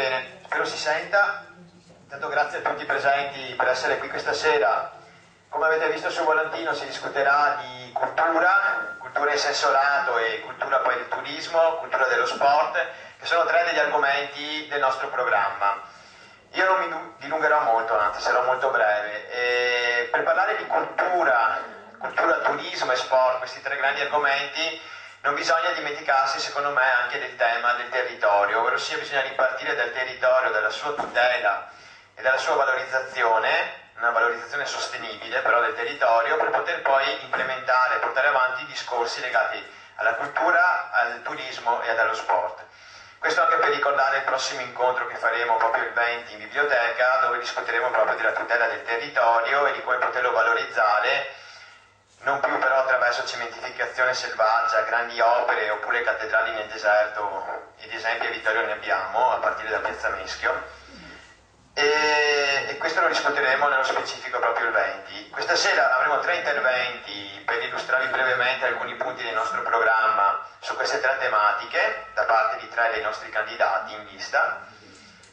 Bene, spero si senta. Intanto grazie a tutti i presenti per essere qui questa sera. Come avete visto sul volantino si discuterà di cultura in senso lato e cultura poi del turismo, cultura dello sport, che sono tre degli argomenti del nostro programma. Io non mi dilungherò molto, anzi sarò molto breve. E per parlare di cultura, turismo e sport, questi tre grandi argomenti, non bisogna dimenticarsi, secondo me, anche del tema del territorio, ovvero sia bisogna ripartire dal territorio, dalla sua tutela e dalla sua valorizzazione, una valorizzazione sostenibile però del territorio, per poter poi implementare, portare avanti discorsi legati alla cultura, al turismo e allo sport. Questo anche per ricordare il prossimo incontro che faremo proprio il 20 in biblioteca, dove discuteremo proprio della tutela del territorio e di come poterlo valorizzare, non più però attraverso cementificazione selvaggia, grandi opere oppure cattedrali nel deserto, ed esempi a Vittorio ne abbiamo, a partire da Piazza Meschio, e questo lo discuteremo nello specifico proprio il 20. Questa sera avremo tre interventi per illustrarvi brevemente alcuni punti del nostro programma su queste tre tematiche, da parte di tre dei nostri candidati in lista.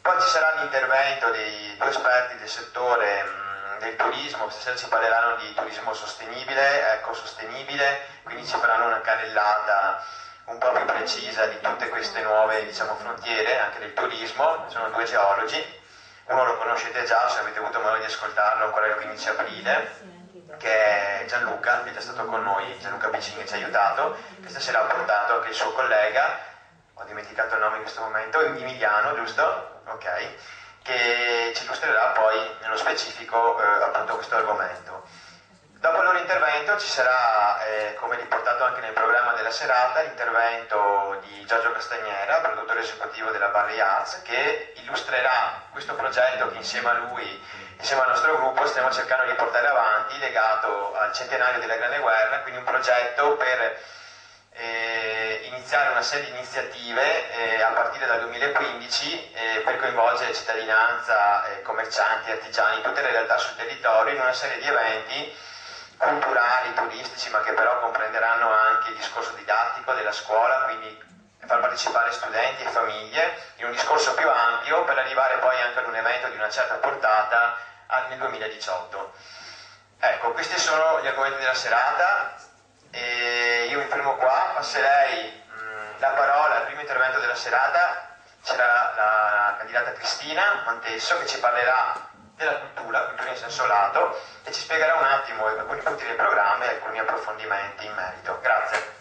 Poi ci sarà l'intervento dei due esperti del settore del turismo. Stasera ci parleranno di turismo sostenibile, ecosostenibile, quindi ci faranno una carrellata un po' più precisa di tutte queste nuove, diciamo, frontiere anche del turismo. Sono due geologi, uno lo conoscete già se avete avuto modo di ascoltarlo ancora il 15 aprile, che è Gianluca, che è già stato con noi, Gianluca Piccini, che ci ha aiutato. Questa sera ha portato anche il suo collega, ho dimenticato il nome in questo momento, Emiliano, giusto? Ok, che ci illustrerà poi nello specifico appunto questo argomento. Dopo il loro intervento ci sarà, come riportato anche nel programma della serata, l'intervento di Giorgio Castagnera, produttore esecutivo della Barley Arts, che illustrerà questo progetto che insieme a lui, insieme al nostro gruppo, stiamo cercando di portare avanti, legato al centenario della Grande Guerra, quindi un progetto per iniziare una serie di iniziative a partire dal 2015 per coinvolgere cittadinanza, commercianti, artigiani, tutte le realtà sul territorio in una serie di eventi culturali, turistici, ma che però comprenderanno anche il discorso didattico della scuola, quindi far partecipare studenti e famiglie in un discorso più ampio per arrivare poi anche ad un evento di una certa portata nel 2018. Ecco, questi sono gli argomenti della serata e io mi fermo qua, passerei la parola al primo intervento della serata. C'era la candidata Cristina Mantesso che ci parlerà della cultura in senso lato, e ci spiegherà un attimo alcuni punti del programma e alcuni approfondimenti in merito. Grazie.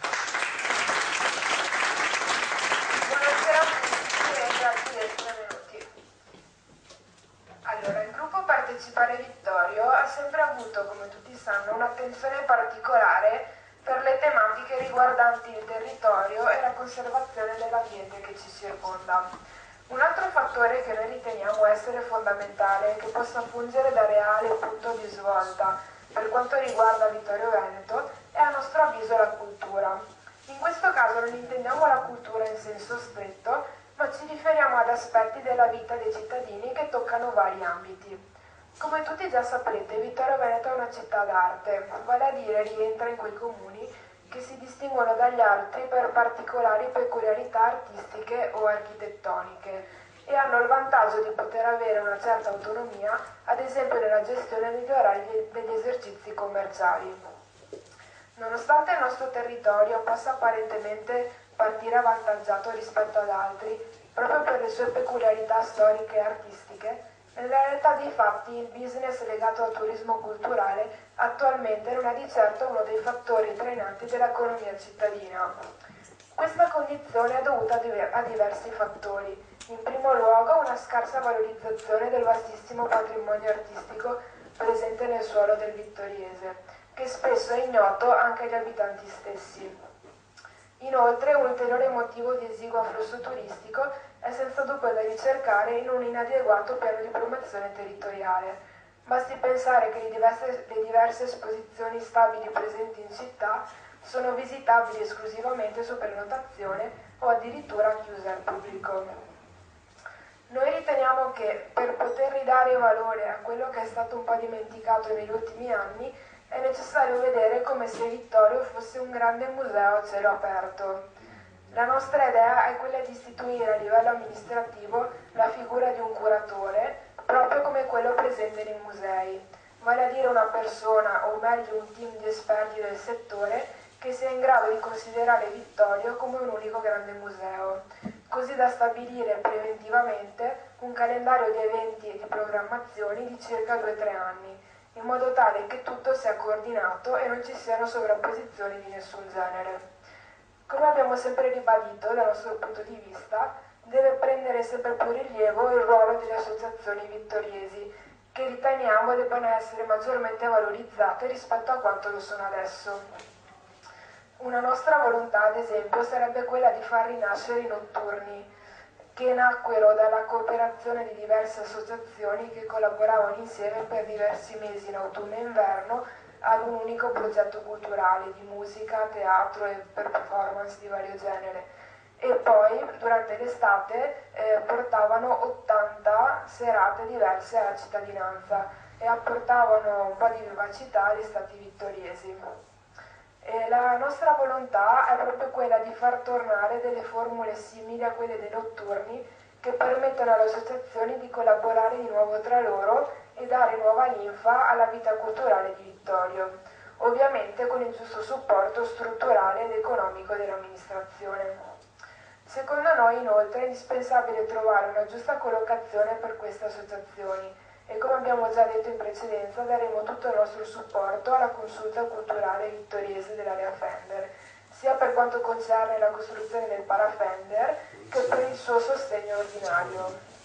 Buonasera a tutti e grazie di essere venuti. Allora, il gruppo Partecipare Vittorio ha sempre avuto, come tutti sanno, un'attenzione particolare per le tematiche riguardanti il territorio e la conservazione dell'ambiente che ci circonda. Un altro fattore che noi riteniamo essere fondamentale e che possa fungere da reale punto di svolta per quanto riguarda Vittorio Veneto è a nostro avviso la cultura. In questo caso non intendiamo la cultura in senso stretto, ma ci riferiamo ad aspetti della vita dei cittadini che toccano vari ambiti. Come tutti già saprete, Vittorio Veneto è una città d'arte, vale a dire rientra in quei comuni che si distinguono dagli altri per particolari peculiarità artistiche o architettoniche e hanno il vantaggio di poter avere una certa autonomia, ad esempio nella gestione degli orari degli esercizi commerciali. Nonostante il nostro territorio possa apparentemente partire avvantaggiato rispetto ad altri, proprio per le sue peculiarità storiche e artistiche, nella realtà dei fatti il business legato al turismo culturale attualmente non è di certo uno dei fattori trainanti dell'economia cittadina. Questa condizione è dovuta a diversi fattori. In primo luogo una scarsa valorizzazione del vastissimo patrimonio artistico presente nel suolo del Vittoriese, che spesso è ignoto anche agli abitanti stessi. Inoltre, un ulteriore motivo di esiguo afflusso turistico è senza dubbio da ricercare in un inadeguato piano di promozione territoriale. Basti pensare che le diverse esposizioni stabili presenti in città sono visitabili esclusivamente su prenotazione o addirittura chiuse al pubblico. Noi riteniamo che per poter ridare valore a quello che è stato un po' dimenticato negli ultimi anni è necessario vedere come se Vittorio fosse un grande museo a cielo aperto. La nostra idea è quella di istituire a livello amministrativo la figura di un curatore, proprio come quello presente nei musei, vale a dire una persona, o meglio un team di esperti del settore, che sia in grado di considerare Vittorio come un unico grande museo, così da stabilire preventivamente un calendario di eventi e di programmazioni di circa 2-3 anni, in modo tale che tutto sia coordinato e non ci siano sovrapposizioni di nessun genere. Come abbiamo sempre ribadito, dal nostro punto di vista, deve prendere sempre più rilievo il ruolo delle associazioni vittoriesi, che riteniamo debbano essere maggiormente valorizzate rispetto a quanto lo sono adesso. Una nostra volontà, ad esempio, sarebbe quella di far rinascere i notturni, che nacquero dalla cooperazione di diverse associazioni che collaboravano insieme per diversi mesi in autunno e inverno ad un unico progetto culturale di musica, teatro e per performance di vario genere. E poi durante l'estate portavano 80 serate diverse alla cittadinanza e apportavano un po' di vivacità agli stati vittoriesi. La nostra volontà è proprio quella di far tornare delle formule simili a quelle dei notturni che permettono alle associazioni di collaborare di nuovo tra loro e dare nuova linfa alla vita culturale di Vittorio, ovviamente con il giusto supporto strutturale ed economico dell'amministrazione. Secondo noi inoltre è indispensabile trovare una giusta collocazione per queste associazioni e come abbiamo già detto in precedenza daremo tutto il nostro supporto alla consulta culturale vittoriese dell'area Fender, sia per quanto concerne la costruzione del parafender che per il suo sostegno ordinario.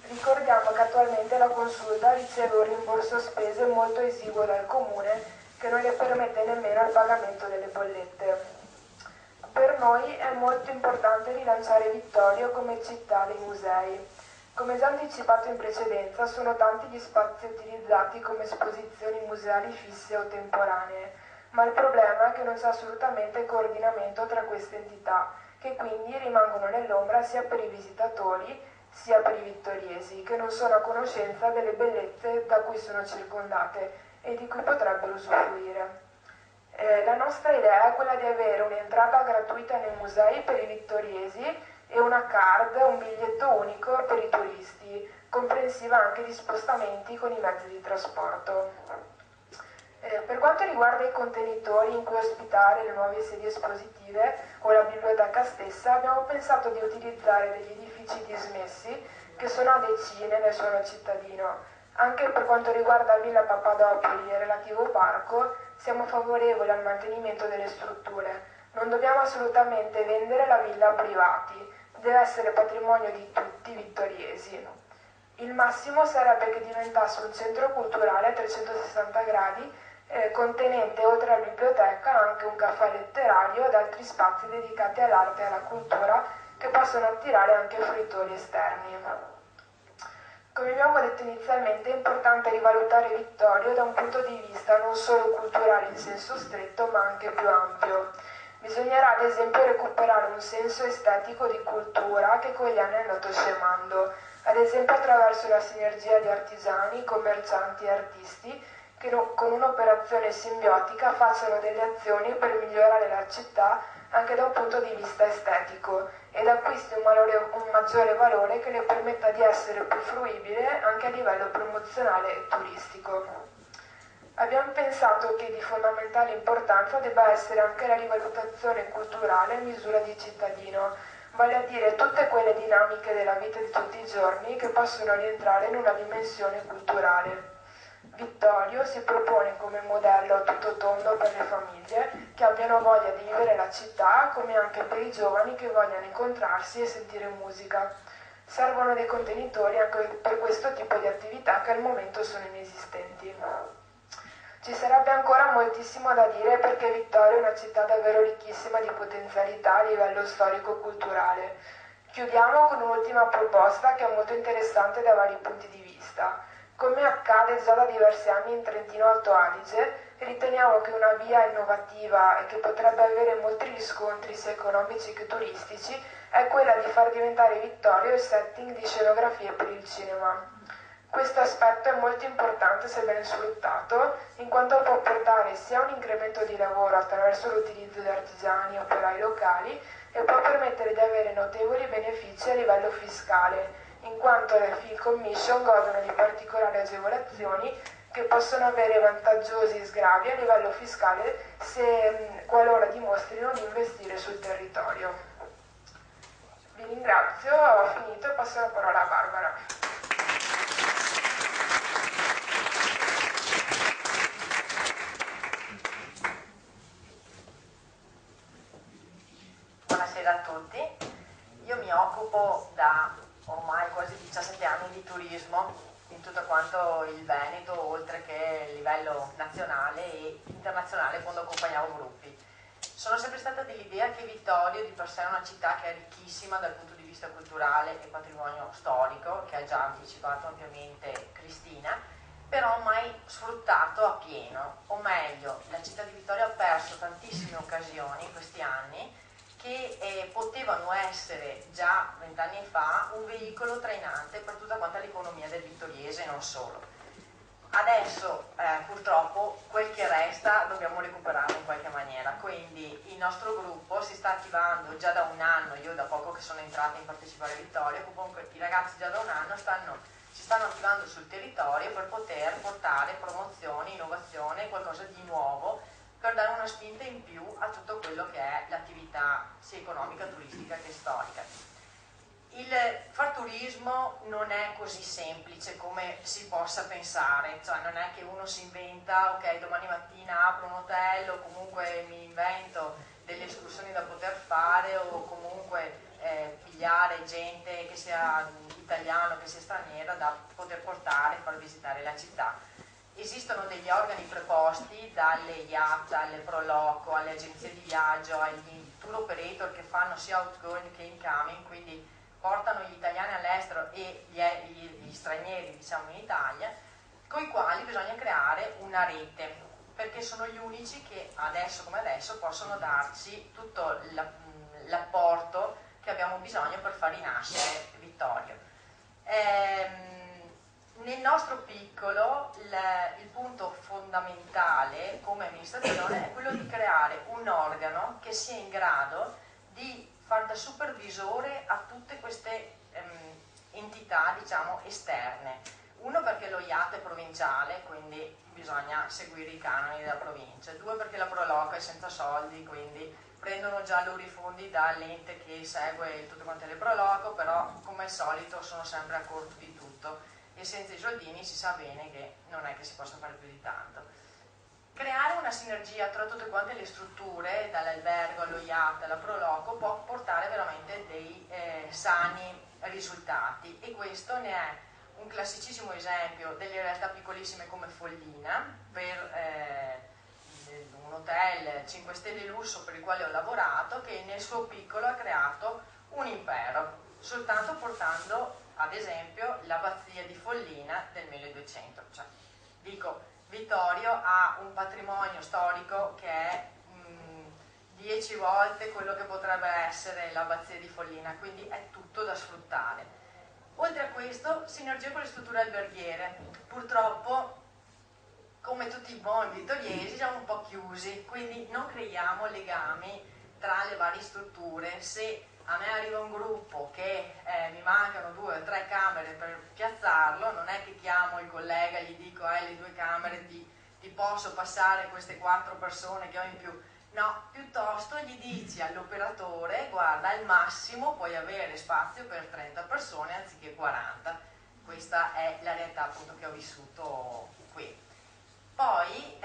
Ricordiamo che attualmente la consulta riceve un rimborso spese molto esiguo dal comune che non le permette nemmeno il pagamento delle bollette. Per noi è molto importante rilanciare Vittorio come città dei musei. Come già anticipato in precedenza, sono tanti gli spazi utilizzati come esposizioni museali fisse o temporanee, ma il problema è che non c'è assolutamente coordinamento tra queste entità, che quindi rimangono nell'ombra sia per i visitatori sia per i vittoriesi, che non sono a conoscenza delle bellezze da cui sono circondate e di cui potrebbero usufruire. La nostra idea è quella di avere un'entrata gratuita nei musei per i vittoriesi e una card, un biglietto unico per i turisti, comprensiva anche di spostamenti con i mezzi di trasporto. Per quanto riguarda i contenitori in cui ospitare le nuove sedie espositive o la biblioteca stessa, abbiamo pensato di utilizzare degli edifici dismessi che sono a decine nel suolo cittadino. Anche per quanto riguarda Villa Papadopoli e il relativo parco, siamo favorevoli al mantenimento delle strutture. Non dobbiamo assolutamente vendere la villa a privati, deve essere patrimonio di tutti i vittoriesi. Il massimo sarebbe che diventasse un centro culturale a 360 gradi, contenente oltre alla biblioteca anche un caffè letterario ed altri spazi dedicati all'arte e alla cultura che possono attirare anche fruitori esterni. Come abbiamo detto inizialmente, è importante rivalutare Vittorio da un punto di vista non solo culturale in senso stretto, ma anche più ampio. Bisognerà ad esempio recuperare un senso estetico di cultura che con gli anni è andato scemando, ad esempio attraverso la sinergia di artigiani, commercianti e artisti che con un'operazione simbiotica facciano delle azioni per migliorare la città anche da un punto di vista estetico ed acquisti un maggiore valore che le permetta di essere più fruibile anche a livello promozionale e turistico. Abbiamo pensato che di fondamentale importanza debba essere anche la rivalutazione culturale in misura di cittadino, vale a dire tutte quelle dinamiche della vita di tutti i giorni che possono rientrare in una dimensione culturale. Vittorio si propone come modello a tutto tondo per le famiglie che abbiano voglia di vivere la città, come anche per i giovani che vogliano incontrarsi e sentire musica. Servono dei contenitori anche per questo tipo di attività che al momento sono inesistenti. Ci sarebbe ancora moltissimo da dire perché Vittorio è una città davvero ricchissima di potenzialità a livello storico-culturale. Chiudiamo con un'ultima proposta che è molto interessante da vari punti di vista. Come accade già da diversi anni in Trentino Alto Adige, riteniamo che una via innovativa e che potrebbe avere molti riscontri sia economici che turistici è quella di far diventare Vittorio il setting di scenografie per il cinema. Questo aspetto è molto importante se ben sfruttato, in quanto può portare sia un incremento di lavoro attraverso l'utilizzo di artigiani e operai locali e può permettere di avere notevoli benefici a livello fiscale, in quanto le Field Commission godono di particolari agevolazioni che possono avere vantaggiosi sgravi a livello fiscale qualora dimostrino di investire sul territorio. Vi ringrazio, ho finito e passo la parola a Barbara. Buonasera a tutti, io mi occupo da ormai quasi 17 anni di turismo in tutto quanto il Veneto, oltre che a livello nazionale e internazionale quando accompagnavo gruppi. Sono sempre stata dell'idea che Vittorio di per sé è una città che è ricchissima dal punto di vista culturale e patrimonio storico, che ha già anticipato ampiamente Cristina, però mai sfruttato a pieno, o meglio, la città di Vittorio ha perso tantissime occasioni in questi anni che potevano essere già 20 anni fa un veicolo trainante per tutta quanta l'economia del vittoriese e non solo. Adesso purtroppo quel che resta dobbiamo recuperarlo in qualche maniera, quindi il nostro gruppo si sta attivando già da un anno, io da poco che sono entrata in partecipare a Vittorio, comunque i ragazzi già da un anno si stanno attivando sul territorio per poter portare promozione, innovazione, qualcosa di nuovo, per dare una spinta in più a tutto quello che è l'attività sia economica, turistica che storica. Il far turismo non è così semplice come si possa pensare, cioè non è che uno si inventa, ok, domani mattina apro un hotel o comunque mi invento delle escursioni da poter fare o comunque pigliare gente che sia italiano, che sia straniera da poter portare e far visitare la città. Esistono degli organi preposti, dalle IAT, alle Proloco, alle agenzie di viaggio, agli tour operator che fanno sia outgoing che incoming, quindi portano gli italiani all'estero e gli stranieri, diciamo, in Italia, con i quali bisogna creare una rete, perché sono gli unici che adesso come adesso possono darci tutto l'apporto che abbiamo bisogno per far rinascere Vittorio. Nel nostro piccolo il punto fondamentale come amministrazione è quello di creare un organo che sia in grado di far da supervisore a tutte queste entità, diciamo, esterne. Uno, perché lo IAT è provinciale, quindi bisogna seguire i canoni della provincia. Due, perché la Proloco è senza soldi, quindi prendono già loro i fondi dall'ente che segue tutte quante le Proloco, però come al solito sono sempre a corto di tutto e senza i soldini si sa bene che non è che si possa fare più di tanto. Creare una sinergia tra tutte quante le strutture, dall'albergo allo IAT alla Proloco, può portare veramente dei sani risultati, e questo ne è un classicissimo esempio delle realtà piccolissime come Follina, per un hotel 5 stelle lusso per il quale ho lavorato, che nel suo piccolo ha creato un impero, soltanto portando ad esempio l'abbazia di Follina del 1200. Cioè, dico, Vittorio ha un patrimonio storico che è 10 volte quello che potrebbe essere l'abbazia di Follina, quindi è tutto da sfruttare. Oltre a questo, sinergia con le strutture alberghiere. Purtroppo, come tutti i buoni vittoriesi, siamo un po' chiusi, quindi non creiamo legami tra le varie strutture. Se a me arriva un gruppo che mi mancano 2 o 3 camere per piazzarlo, non è che chiamo il collega e gli dico le 2 camere ti posso passare queste 4 persone che ho in più. No, piuttosto gli dici all'operatore: guarda, al massimo puoi avere spazio per 30 persone anziché 40. Questa è la realtà appunto che ho vissuto qui. Poi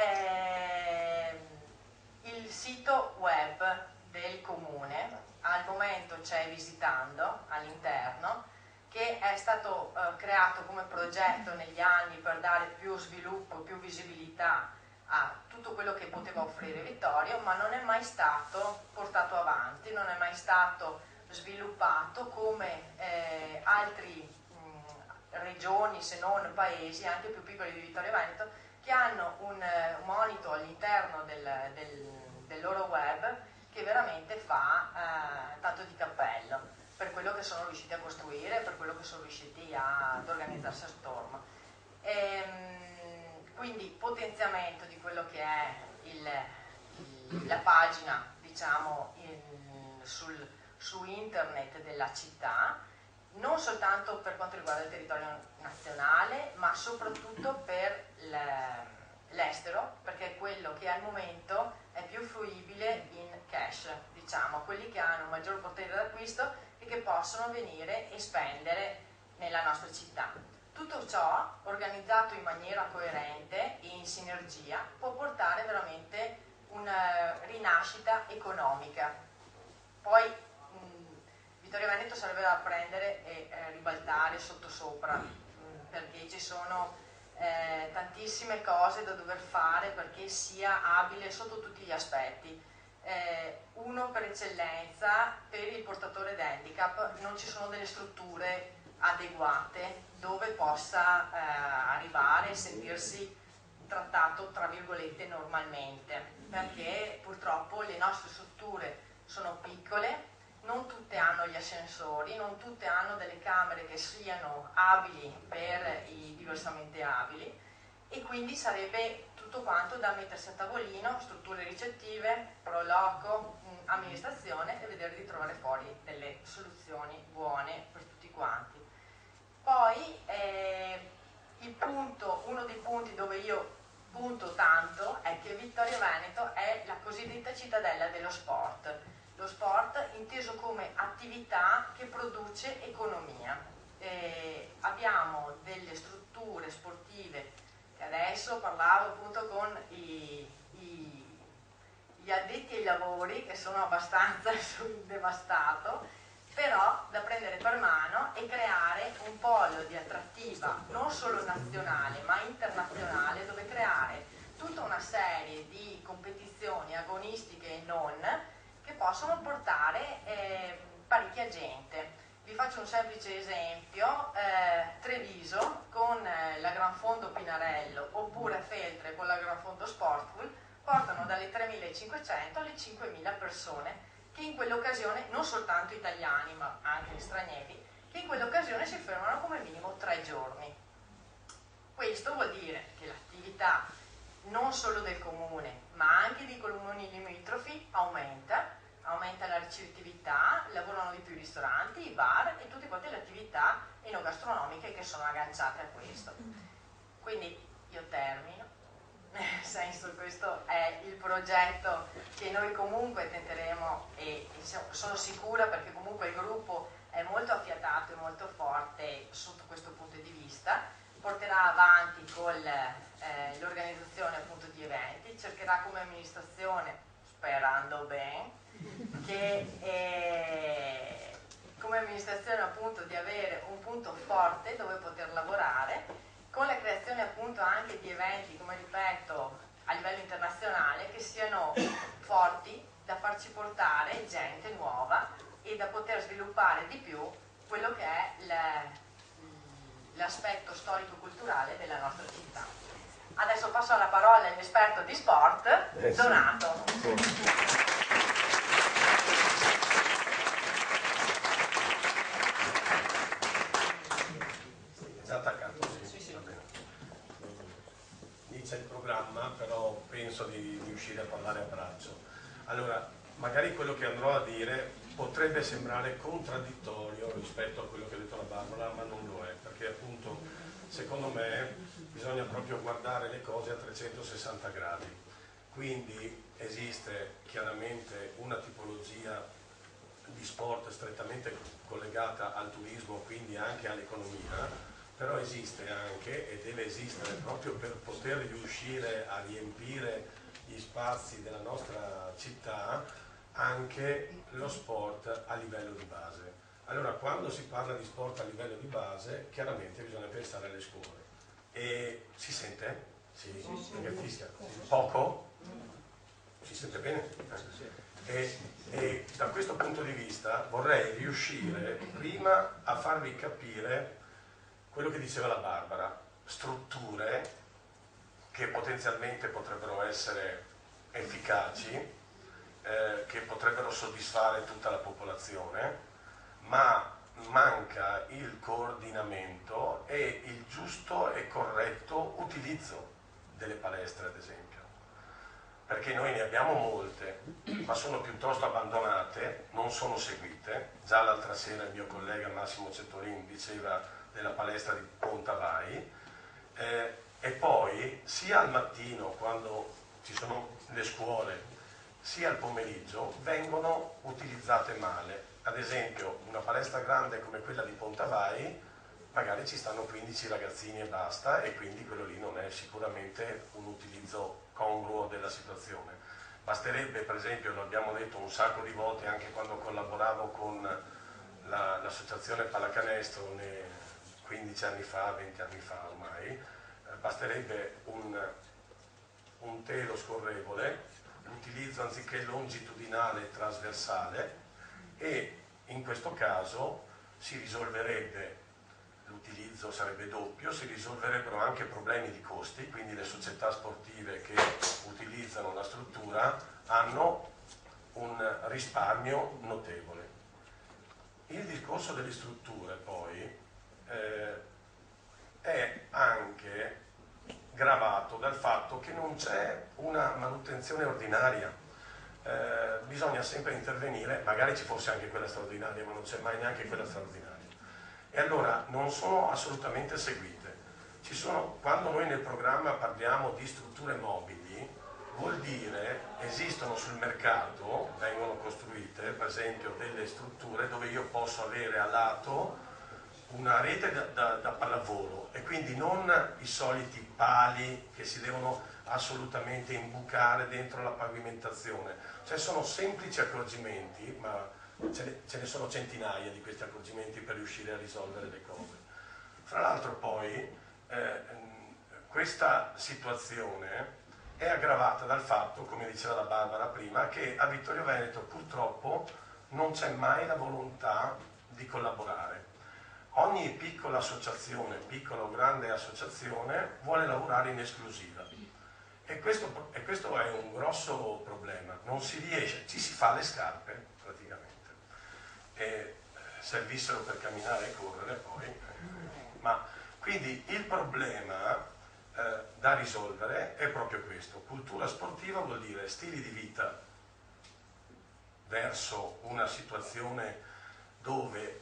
il sito web del comune al momento c'è Visitando all'interno, che è stato creato come progetto negli anni per dare più sviluppo, più visibilità a tutto quello che poteva offrire Vittorio, ma non è mai stato portato avanti, non è mai stato sviluppato come altre regioni, se non paesi, anche più piccoli di Vittorio Veneto, che hanno un monito all'interno del loro web che veramente fa tanto di cappello per quello che sono riusciti a costruire, per quello che sono riusciti ad organizzarsi attorno. Quindi potenziamento di quello che è la pagina, diciamo, sul su internet della città, non soltanto per quanto riguarda il territorio nazionale, ma soprattutto per l'estero, perché è quello che al momento è più fruibile in cash, diciamo, quelli che hanno un maggior potere d'acquisto e che possono venire e spendere nella nostra città. Tutto ciò, organizzato in maniera coerente e in sinergia, può portare veramente una rinascita economica. Poi Vittorio Veneto sarebbe da prendere e ribaltare sottosopra, perché ci sono tantissime cose da dover fare perché sia abile sotto tutti gli aspetti. Uno, per eccellenza, per il portatore d'handicap non ci sono delle strutture adeguate dove possa arrivare e sentirsi trattato tra virgolette normalmente, perché purtroppo le nostre strutture sono piccole, non tutte hanno gli ascensori, non tutte hanno delle camere che siano abili per i diversamente abili, e quindi sarebbe tutto quanto da mettersi a tavolino, strutture ricettive, pro loco, amministrazione, e vedere di trovare fuori delle soluzioni buone per tutti quanti. Poi uno dei punti dove io punto tanto è che Vittorio Veneto è la cosiddetta cittadella dello sport. Lo sport inteso come attività che produce economia. Abbiamo delle strutture sportive che adesso parlavo appunto con gli addetti ai lavori, che sono abbastanza sul devastato, però da prendere per mano e creare un polo di attrattiva non solo nazionale ma internazionale, dove creare tutta una serie di competizioni agonistiche e non, che possono portare parecchia gente. Vi faccio un semplice esempio: Treviso con la Gran Fondo Pinarello oppure Feltre con la Gran Fondo Sportful portano dalle 3.500 alle 5.000 persone, che in quell'occasione, non soltanto italiani ma anche stranieri, che in quell'occasione si fermano come minimo 3 giorni. Questo vuol dire che l'attività non solo del comune ma anche dei comuni limitrofi aumenta la ricettività, lavorano di più i ristoranti, i bar e tutte quante le attività enogastronomiche che sono agganciate a questo. Quindi io termino, nel senso, questo è il progetto che noi comunque tenteremo, e sono sicura, perché comunque il gruppo è molto affiatato e molto forte sotto questo punto di vista, porterà avanti con l'organizzazione appunto di eventi, cercherà come amministrazione, sperando bene, che come amministrazione appunto di avere un punto forte dove poter lavorare, con la creazione appunto anche di eventi, come ripeto, a livello internazionale, che siano forti, da farci portare gente nuova e da poter sviluppare di più quello che è l'aspetto storico-culturale della nostra città. Adesso passo la parola all'esperto di sport, Donato. Già attaccato, sì. Va bene. Inizia il programma, però penso di uscire a parlare a braccio. Allora, magari quello che andrò a dire potrebbe sembrare contraddittorio rispetto a quello che ha detto la Barbara, ma non lo è, perché appunto secondo me bisogna proprio guardare le cose a 360 gradi. Quindi esiste chiaramente una tipologia di sport strettamente collegata al turismo, quindi anche all'economia, però esiste anche, e deve esistere proprio per poter riuscire a riempire gli spazi della nostra città, anche lo sport a livello di base. Allora, quando si parla di sport a livello di base, chiaramente bisogna pensare alle scuole. E si sente? Sì, perché fischia. Poco? Si sente bene? E da questo punto di vista vorrei riuscire prima a farvi capire quello che diceva la Barbara, strutture che potenzialmente potrebbero essere efficaci, che potrebbero soddisfare tutta la popolazione, ma manca il coordinamento e il giusto e corretto utilizzo delle palestre, ad esempio. perché noi ne abbiamo molte, ma sono piuttosto abbandonate, non sono seguite. Già l'altra sera il mio collega Massimo Cettorin diceva della palestra di Pontavai, e poi sia al mattino quando ci sono le scuole, sia al pomeriggio vengono utilizzate male. Ad esempio una palestra grande come quella di Pontavai magari ci stanno 15 ragazzini e basta, e quindi quello lì non è sicuramente un utilizzo congruo della situazione. Basterebbe, per esempio, lo abbiamo detto un sacco di volte anche quando collaboravo con l'associazione Pallacanestro 15 anni fa, 20 anni fa ormai, basterebbe un telo scorrevole, l'utilizzo anziché longitudinale trasversale, e in questo caso si risolverebbe, l'utilizzo sarebbe doppio, si risolverebbero anche problemi di costi, quindi le società sportive che utilizzano la struttura hanno un risparmio notevole. Il discorso delle strutture poi è anche gravato dal fatto che non c'è una manutenzione ordinaria. Bisogna sempre intervenire, magari ci fosse anche quella straordinaria, ma non c'è mai neanche quella straordinaria. E allora non sono assolutamente seguite. Quando noi nel programma parliamo di strutture mobili, vuol dire esistono sul mercato, vengono costruite per esempio delle strutture dove io posso avere a lato una rete da pallavolo, e quindi non i soliti pali che si devono assolutamente imbucare dentro la pavimentazione. Cioè sono semplici accorgimenti, ma ce ne sono centinaia di questi accorgimenti per riuscire a risolvere le cose. Fra l'altro poi questa situazione è aggravata dal fatto, come diceva la Barbara prima, che a Vittorio Veneto purtroppo non c'è mai la volontà di collaborare. Ogni piccola associazione, piccola o grande associazione, vuole lavorare in esclusiva. E questo è un grosso problema. Non si riesce, ci si fa le scarpe praticamente. E servissero per camminare e correre poi. Ma quindi il problema da risolvere è proprio questo. Cultura sportiva vuol dire stili di vita verso una situazione dove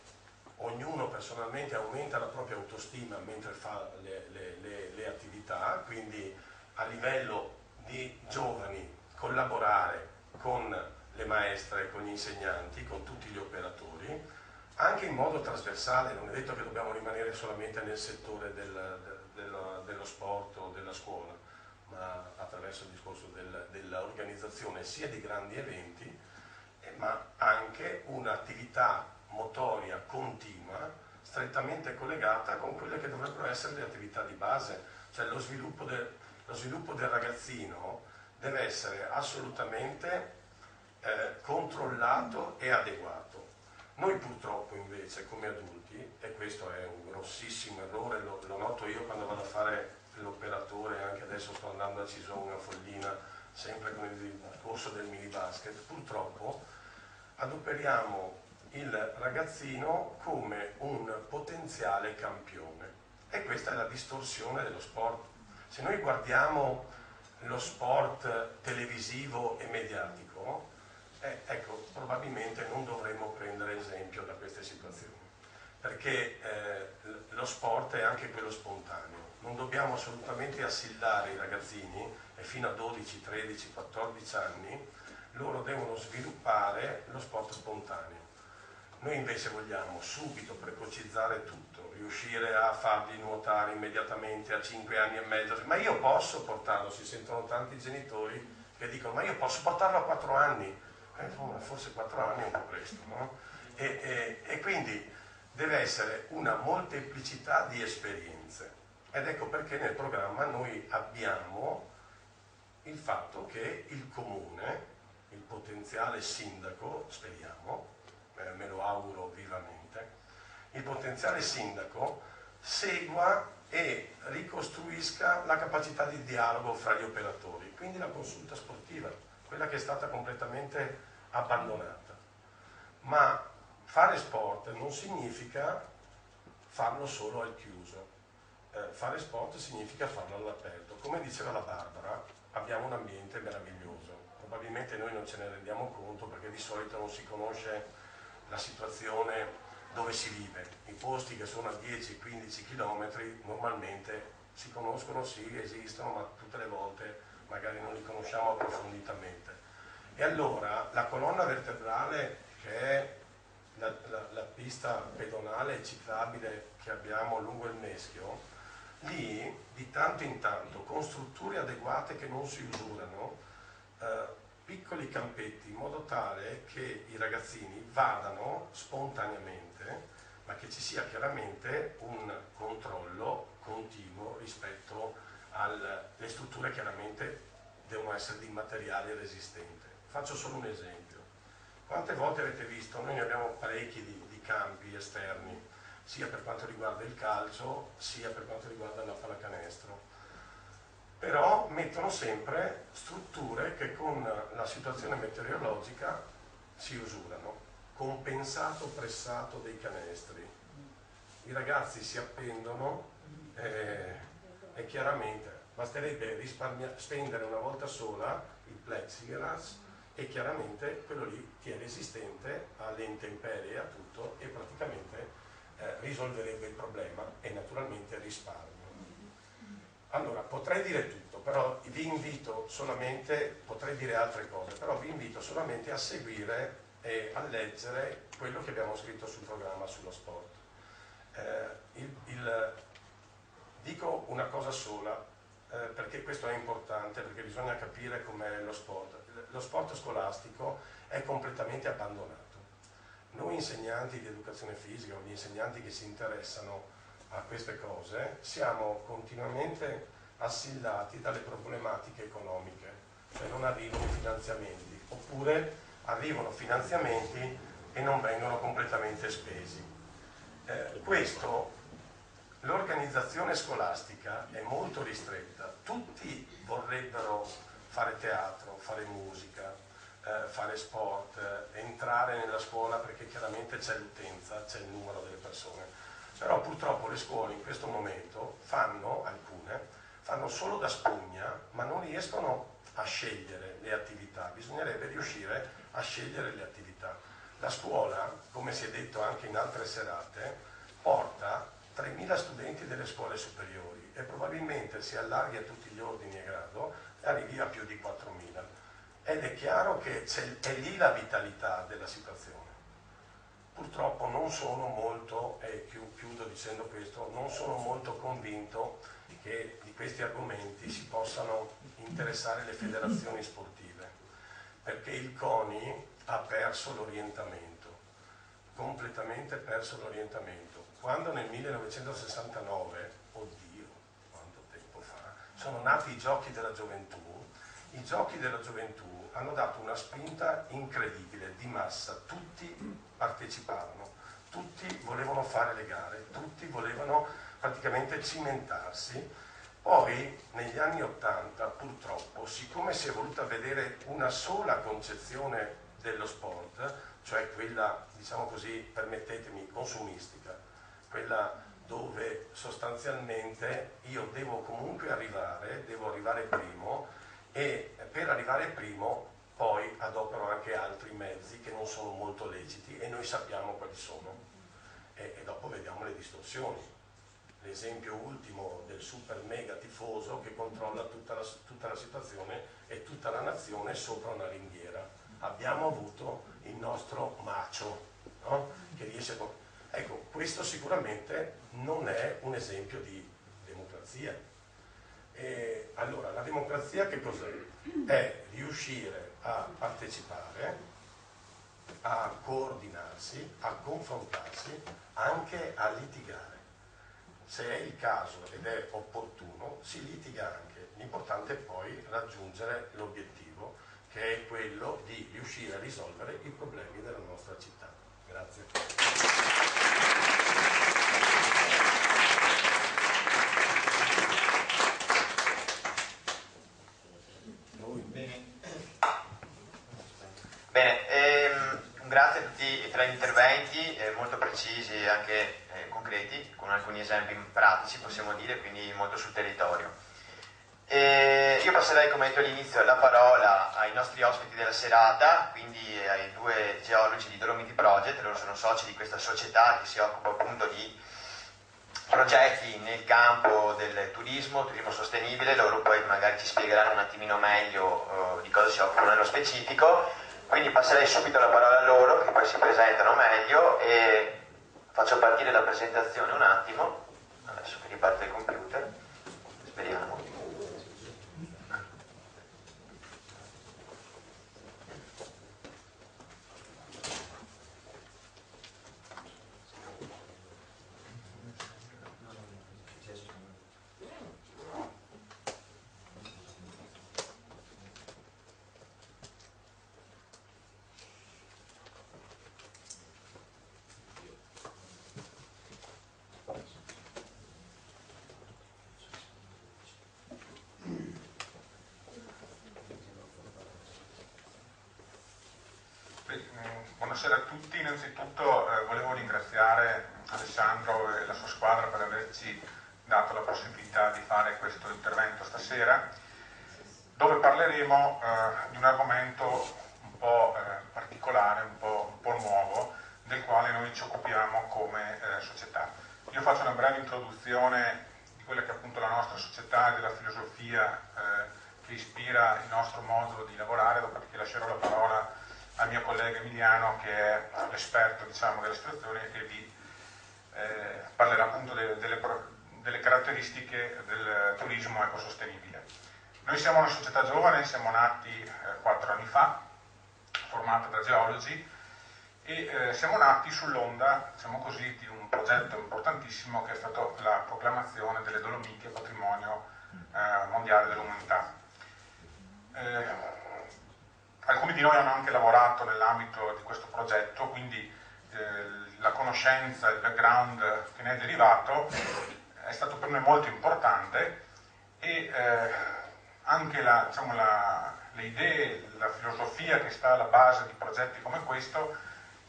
ognuno personalmente aumenta la propria autostima mentre fa le attività, quindi a livello di giovani collaborare con le maestre, con gli insegnanti, con tutti gli operatori, anche in modo trasversale. Non è detto che dobbiamo rimanere solamente nel settore dello sport o della scuola, ma attraverso il discorso dell'organizzazione sia di grandi eventi, ma anche un'attività motoria continua, strettamente collegata con quelle che dovrebbero essere le attività di base. Cioè lo sviluppo del ragazzino deve essere assolutamente controllato e adeguato. Noi purtroppo invece come adulti, e questo è un grossissimo errore, lo noto io quando vado a fare l'operatore, anche adesso sto andando a Cisone, a Follina, sempre con il discorso del mini basket, purtroppo adoperiamo il ragazzino come un potenziale campione, e questa è la distorsione dello sport. Se noi guardiamo lo sport televisivo e mediatico, ecco, probabilmente non dovremmo prendere esempio da queste situazioni, perché lo sport è anche quello spontaneo. Non dobbiamo assolutamente assillare i ragazzini, e fino a 12, 13, 14 anni loro devono sviluppare lo sport spontaneo. Noi invece vogliamo subito precocizzare tutto, riuscire a farli nuotare immediatamente a 5 anni e mezzo. Ma io posso portarlo, si sentono tanti genitori che dicono ma io posso portarlo a 4 anni. Forse 4 anni è un po' presto, no? E quindi deve essere una molteplicità di esperienze. Ed ecco perché nel programma noi abbiamo il fatto che il comune, il potenziale sindaco, speriamo, me lo auguro vivamente, il potenziale sindaco segua e ricostruisca la capacità di dialogo fra gli operatori, quindi la consulta sportiva, quella che è stata completamente abbandonata. Ma fare sport non significa farlo solo al chiuso, fare sport significa farlo all'aperto. Come diceva la Barbara, abbiamo un ambiente meraviglioso. Probabilmente noi non ce ne rendiamo conto perché di solito non si conosce la situazione dove si vive. I posti che sono a 10-15 km normalmente si conoscono, sì, esistono, ma tutte le volte magari non li conosciamo approfonditamente. E allora la colonna vertebrale, che è la pista pedonale e ciclabile che abbiamo lungo il Meschio, lì di tanto in tanto, con strutture adeguate che non si usurano, piccoli campetti in modo tale che i ragazzini vadano spontaneamente, ma che ci sia chiaramente un controllo continuo rispetto alle strutture. Chiaramente devono essere di materiale resistente. Faccio solo un esempio. Quante volte avete visto, noi ne abbiamo parecchi di campi esterni, sia per quanto riguarda il calcio, sia per quanto riguarda la pallacanestro, però mettono sempre strutture che con la situazione meteorologica si usurano, compensato pressato dei canestri. I ragazzi si appendono e chiaramente basterebbe stendere una volta sola il plexiglass e chiaramente quello lì ti è resistente alle intemperie, a tutto, e praticamente risolverebbe il problema e naturalmente risparmio. Allora, potrei dire tutto, però vi invito solamente, potrei dire altre cose, però vi invito solamente a seguire e a leggere quello che abbiamo scritto sul programma sullo sport. Dico una cosa sola, perché questo è importante, perché bisogna capire com'è lo sport. Lo sport scolastico è completamente abbandonato. Noi insegnanti di educazione fisica o gli insegnanti che si interessano a queste cose siamo continuamente assillati dalle problematiche economiche, cioè non arrivano finanziamenti, oppure arrivano finanziamenti e non vengono completamente spesi. L'organizzazione scolastica è molto ristretta, tutti vorrebbero fare teatro, fare musica, fare sport, entrare nella scuola perché chiaramente c'è l'utenza, c'è il numero delle persone, però purtroppo le scuole in questo momento alcune fanno solo da spugna, ma non riescono a scegliere le attività. Bisognerebbe riuscire a scegliere le attività. La scuola, come si è detto anche in altre serate, porta 3.000 studenti delle scuole superiori e probabilmente si allarghi a tutti gli ordini e grado e arrivi a più di 4.000. Ed è chiaro che è lì la vitalità della situazione. Purtroppo non sono molto, e chiudo dicendo questo, non sono molto convinto che di questi argomenti si possano interessare le federazioni sportive, perché il CONI ha perso l'orientamento, completamente perso l'orientamento. Quando nel 1969, oddio, quanto tempo fa, sono nati i Giochi della Gioventù, i Giochi della Gioventù hanno dato una spinta incredibile, di massa, tutti partecipavano, tutti volevano fare le gare, tutti volevano praticamente cimentarsi. Poi negli anni '80 purtroppo, siccome si è voluta vedere una sola concezione dello sport, cioè quella, diciamo così, permettetemi, consumistica, quella dove sostanzialmente io devo comunque devo arrivare primo, e per arrivare primo poi adopero anche altri mezzi che non sono molto leciti e noi sappiamo quali sono, e dopo vediamo le distorsioni. L'esempio ultimo del super mega tifoso che controlla tutta la situazione e tutta la nazione sopra una ringhiera. Abbiamo avuto il nostro macio, no? Che riesce a... Ecco, questo sicuramente non è un esempio di democrazia. E allora, la democrazia che cos'è? È riuscire a partecipare, a coordinarsi, a confrontarsi, anche a litigare. Se è il caso ed è opportuno, si litiga anche. L'importante è poi raggiungere l'obiettivo, che è quello di riuscire a risolvere i problemi della nostra città. Grazie. Bene, grazie a tutti e tre gli interventi, molto precisi e anche concreti, con alcuni esempi pratici possiamo dire, quindi molto sul territorio. E io passerei, come detto all'inizio, la parola ai nostri ospiti della serata, quindi ai due geologi di Dolomiti Project. Loro sono soci di questa società che si occupa appunto di progetti nel campo del turismo sostenibile. Loro poi magari ci spiegheranno un attimino meglio di cosa si occupano nello specifico, quindi passerei subito la parola a loro, che poi si presentano meglio, e faccio partire la presentazione un attimo, adesso che riparte il computer, speriamo. Buonasera a tutti. Innanzitutto volevo ringraziare Alessandro e la sua squadra per averci dato la possibilità di fare questo intervento stasera, dove parleremo di un argomento un po' particolare, un po' nuovo, del quale noi ci occupiamo come società. Io faccio una breve introduzione di quella che è appunto la nostra società e della filosofia che ispira il nostro modo di lavorare, dopodiché lascerò la parola al mio collega Emiliano, che è l'esperto, diciamo, della situazione, e vi parlerà appunto delle caratteristiche del turismo ecosostenibile. Noi siamo una società giovane, siamo nati 4 anni fa, formata da geologi, e siamo nati sull'onda, diciamo così, di un progetto importantissimo che è stato la proclamazione delle Dolomiti a patrimonio mondiale dell'umanità. Alcuni di noi hanno anche lavorato nell'ambito di questo progetto, quindi la conoscenza, il background che ne è derivato è stato per noi molto importante, e anche le idee, la filosofia che sta alla base di progetti come questo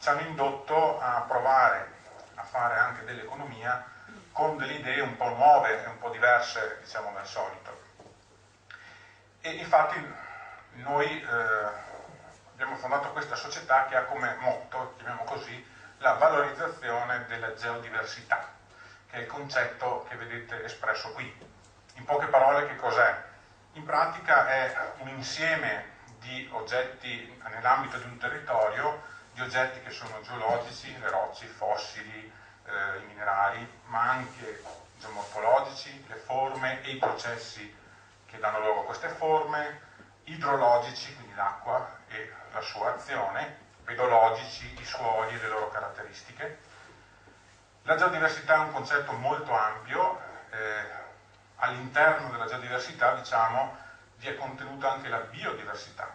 ci hanno indotto a provare a fare anche dell'economia con delle idee un po' nuove e un po' diverse, diciamo, dal solito. E infatti noi abbiamo fondato questa società che ha come motto, chiamiamo così, la valorizzazione della geodiversità, che è il concetto che vedete espresso qui. In poche parole, che cos'è? In pratica è un insieme di oggetti nell'ambito di un territorio, di oggetti che sono geologici, le rocce, i fossili, i minerali, ma anche geomorfologici, le forme e i processi che danno luogo a queste forme, idrologici, quindi l'acqua e la sua azione, pedologici, i suoli e le loro caratteristiche. La geodiversità è un concetto molto ampio, all'interno della geodiversità, diciamo, vi è contenuta anche la biodiversità,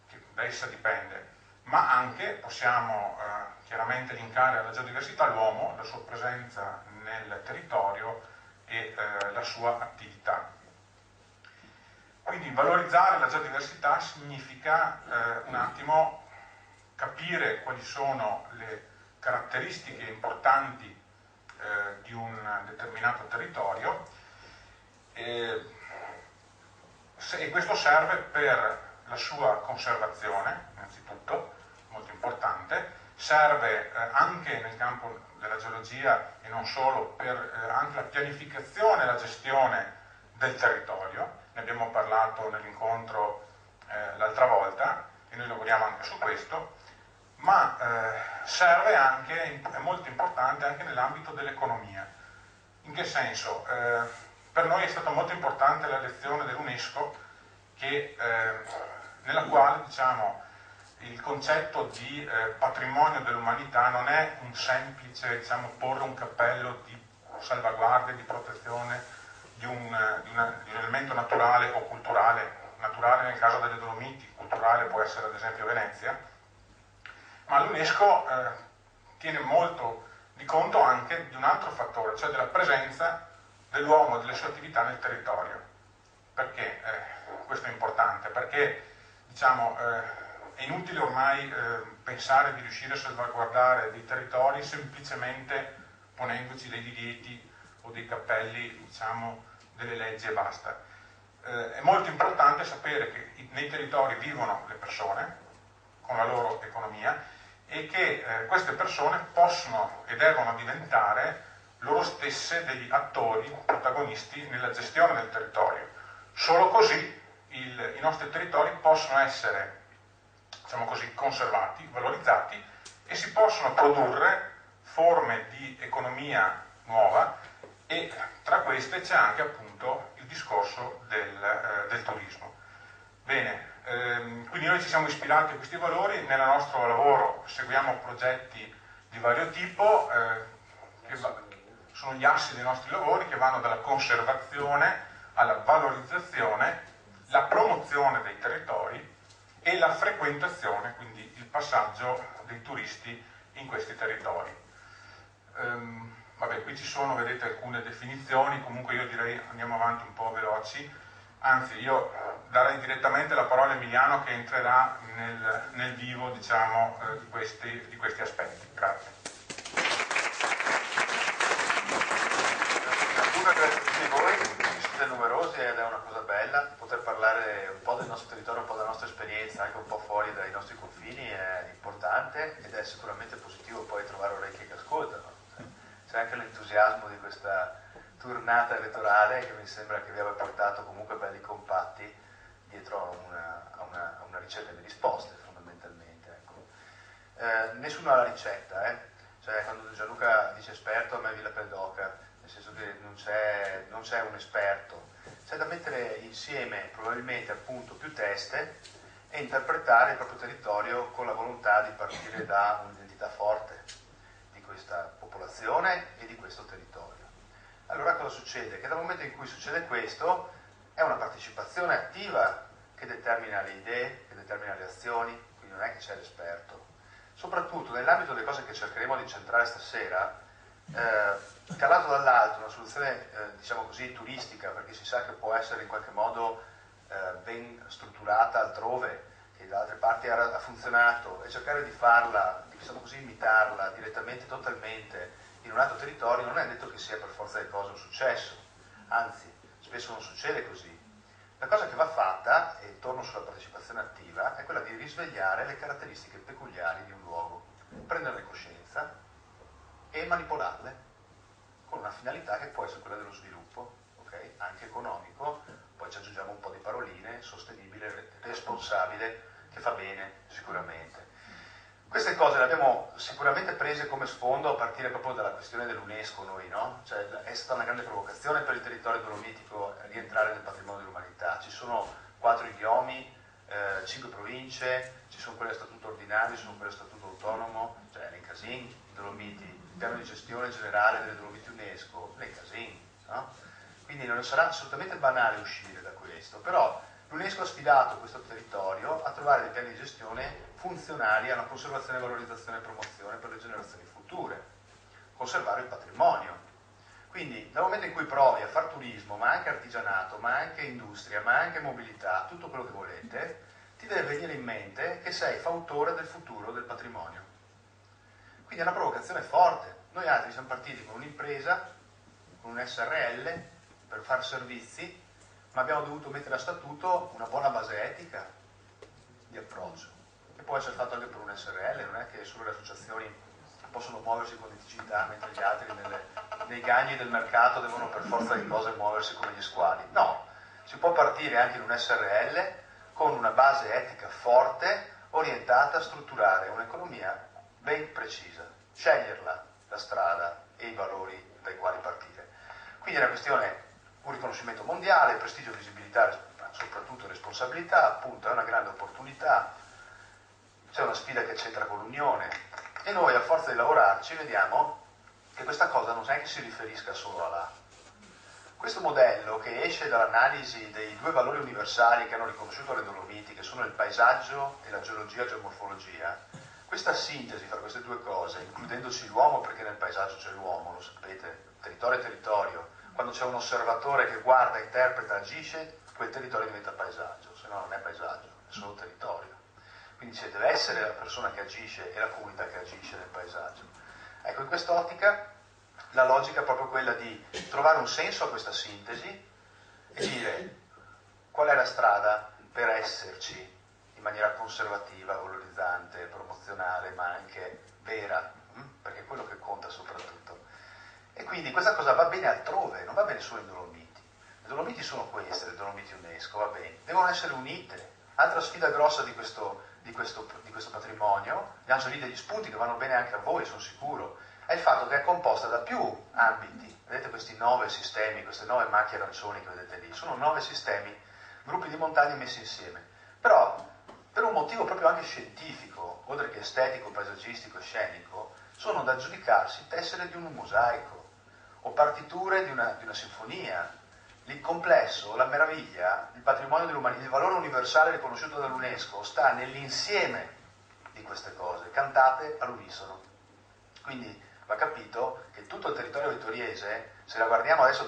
che da essa dipende, ma anche possiamo chiaramente linkare alla geodiversità l'uomo, la sua presenza nel territorio e la sua attività. Quindi valorizzare la geodiversità significa un attimo capire quali sono le caratteristiche importanti di un determinato territorio, e questo serve per la sua conservazione, innanzitutto, molto importante, serve anche nel campo della geologia e non solo, per anche la pianificazione e la gestione del territorio. Ne abbiamo parlato nell'incontro l'altra volta e noi lavoriamo anche su questo, ma serve anche, è molto importante anche nell'ambito dell'economia. In che senso? Per noi è stata molto importante la lezione dell'UNESCO, nella quale, diciamo, il concetto di patrimonio dell'umanità non è un semplice, diciamo, porre un cappello di salvaguardia, di protezione di un elemento naturale o culturale, naturale nel caso delle Dolomiti, culturale può essere ad esempio Venezia, ma l'UNESCO tiene molto di conto anche di un altro fattore, cioè della presenza dell'uomo e delle sue attività nel territorio. Perché questo è importante? Perché, diciamo, è inutile ormai pensare di riuscire a salvaguardare dei territori semplicemente ponendoci dei divieti o dei cappelli, diciamo, delle leggi e basta. È molto importante sapere che nei territori vivono le persone con la loro economia e che queste persone possono e devono diventare loro stesse degli attori protagonisti nella gestione del territorio. Solo così i nostri territori possono essere, diciamo così, conservati, valorizzati e si possono produrre forme di economia nuova, e tra queste c'è anche appunto il discorso del turismo. Bene, quindi noi ci siamo ispirati a questi valori, nel nostro lavoro seguiamo progetti di vario tipo, che sono gli assi dei nostri lavori, che vanno dalla conservazione alla valorizzazione, la promozione dei territori e la frequentazione, quindi il passaggio dei turisti in questi territori. Vabbè, qui ci sono, vedete, alcune definizioni, comunque io direi andiamo avanti un po' veloci, anzi io darei direttamente la parola a Emiliano che entrerà nel vivo, diciamo, di questi aspetti. Grazie. Grazie a tutti voi, siete numerosi ed è una cosa bella poter parlare un po' del nostro territorio, un po' della nostra esperienza, anche un po' fuori dai nostri confini, è importante ed è sicuramente positivo poi trovare orecchie che ascoltano. C'è anche l'entusiasmo di questa tornata elettorale che mi sembra che vi abbia portato comunque belli compatti dietro a una ricerca di risposte fondamentalmente. Ecco. Nessuno ha la ricetta, cioè quando Gianluca dice esperto a me viene la pelle d'oca, nel senso che non c'è un esperto, c'è da mettere insieme probabilmente appunto più teste e interpretare il proprio territorio con la volontà di partire da un'identità forte di questa popolazione e di questo territorio. Allora cosa succede? Che dal momento in cui succede questo è una partecipazione attiva che determina le idee, che determina le azioni, quindi non è che c'è l'esperto. Soprattutto nell'ambito delle cose che cercheremo di centrare stasera, calato dall'alto una soluzione diciamo così turistica, perché si sa che può essere in qualche modo ben strutturata altrove, che da altre parti ha funzionato, e cercare di farla, diciamo così, imitarla direttamente, totalmente in un altro territorio, non è detto che sia per forza di cose un successo, anzi spesso non succede così. La cosa che va fatta, e torno sulla partecipazione attiva, è quella di risvegliare le caratteristiche peculiari di un luogo, prenderne coscienza e manipolarle con una finalità che può essere quella dello sviluppo, okay? Anche economico, poi ci aggiungiamo un po' di paroline, sostenibile, responsabile, che fa bene sicuramente. Queste cose le abbiamo sicuramente prese come sfondo a partire proprio dalla questione dell'UNESCO noi, no? Cioè è stata una grande provocazione per il territorio dolomitico rientrare nel patrimonio dell'umanità. Ci sono 4 idiomi, 5 province, ci sono quelle a statuto ordinario, ci sono quelle a statuto autonomo, cioè l'Encasin, i Dolomiti, il piano di gestione generale delle Dolomiti UNESCO, l'Encasin, no? Quindi non sarà assolutamente banale uscire da questo, però l'UNESCO ha sfidato questo territorio a trovare dei piani di gestione funzionali alla conservazione, valorizzazione e promozione per le generazioni future, conservare il patrimonio. Quindi dal momento in cui provi a far turismo, ma anche artigianato, ma anche industria, ma anche mobilità, tutto quello che volete, ti deve venire in mente che sei fautore del futuro del patrimonio. Quindi è una provocazione forte. Noi altri siamo partiti con un'impresa, con un SRL, per fare servizi, ma abbiamo dovuto mettere a statuto una buona base etica di approccio, che può essere fatto anche per un SRL, non è che solo le associazioni possono muoversi con eticità, mentre gli altri nei gagni del mercato devono per forza di cose muoversi come gli squali. No, si può partire anche in un SRL con una base etica forte, orientata a strutturare un'economia ben precisa, sceglierla la strada e i valori dai quali partire. Quindi è una questione, un riconoscimento mondiale, prestigio, visibilità, soprattutto responsabilità, appunto è una grande opportunità, c'è una sfida che c'entra con l'Unione e noi a forza di lavorarci vediamo che questa cosa non è che si riferisca solo a là. Questo modello che esce dall'analisi dei 2 valori universali che hanno riconosciuto le Dolomiti, che sono il paesaggio e la geomorfologia, questa sintesi fra queste 2 cose, includendoci l'uomo perché nel paesaggio c'è l'uomo, lo sapete, territorio è territorio, quando c'è un osservatore che guarda, interpreta, agisce, quel territorio diventa paesaggio, se no non è paesaggio, è solo territorio. Quindi deve essere la persona che agisce e la comunità che agisce nel paesaggio. Ecco, in quest'ottica la logica è proprio quella di trovare un senso a questa sintesi e dire qual è la strada per esserci in maniera conservativa, valorizzante, promozionale, ma anche vera, perché è quello che conta soprattutto. E quindi questa cosa va bene altrove, non va bene solo in Dolomiti. Le Dolomiti sono queste, le Dolomiti UNESCO, va bene, devono essere unite. Altra sfida grossa di questo patrimonio, vi lancio lì degli spunti che vanno bene anche a voi, sono sicuro, è il fatto che è composta da più ambiti. Vedete questi 9 sistemi, queste 9 macchie arancioni che vedete lì, sono 9 sistemi, gruppi di montagne messi insieme. Però, per un motivo proprio anche scientifico, oltre che estetico, paesaggistico e scenico, sono da giudicarsi tessere di un mosaico o partiture di una sinfonia. Il complesso, la meraviglia, il patrimonio dell'umanità, il valore universale riconosciuto dall'UNESCO sta nell'insieme di queste cose, cantate all'unisono. Quindi va capito che tutto il territorio vittoriese, se la guardiamo adesso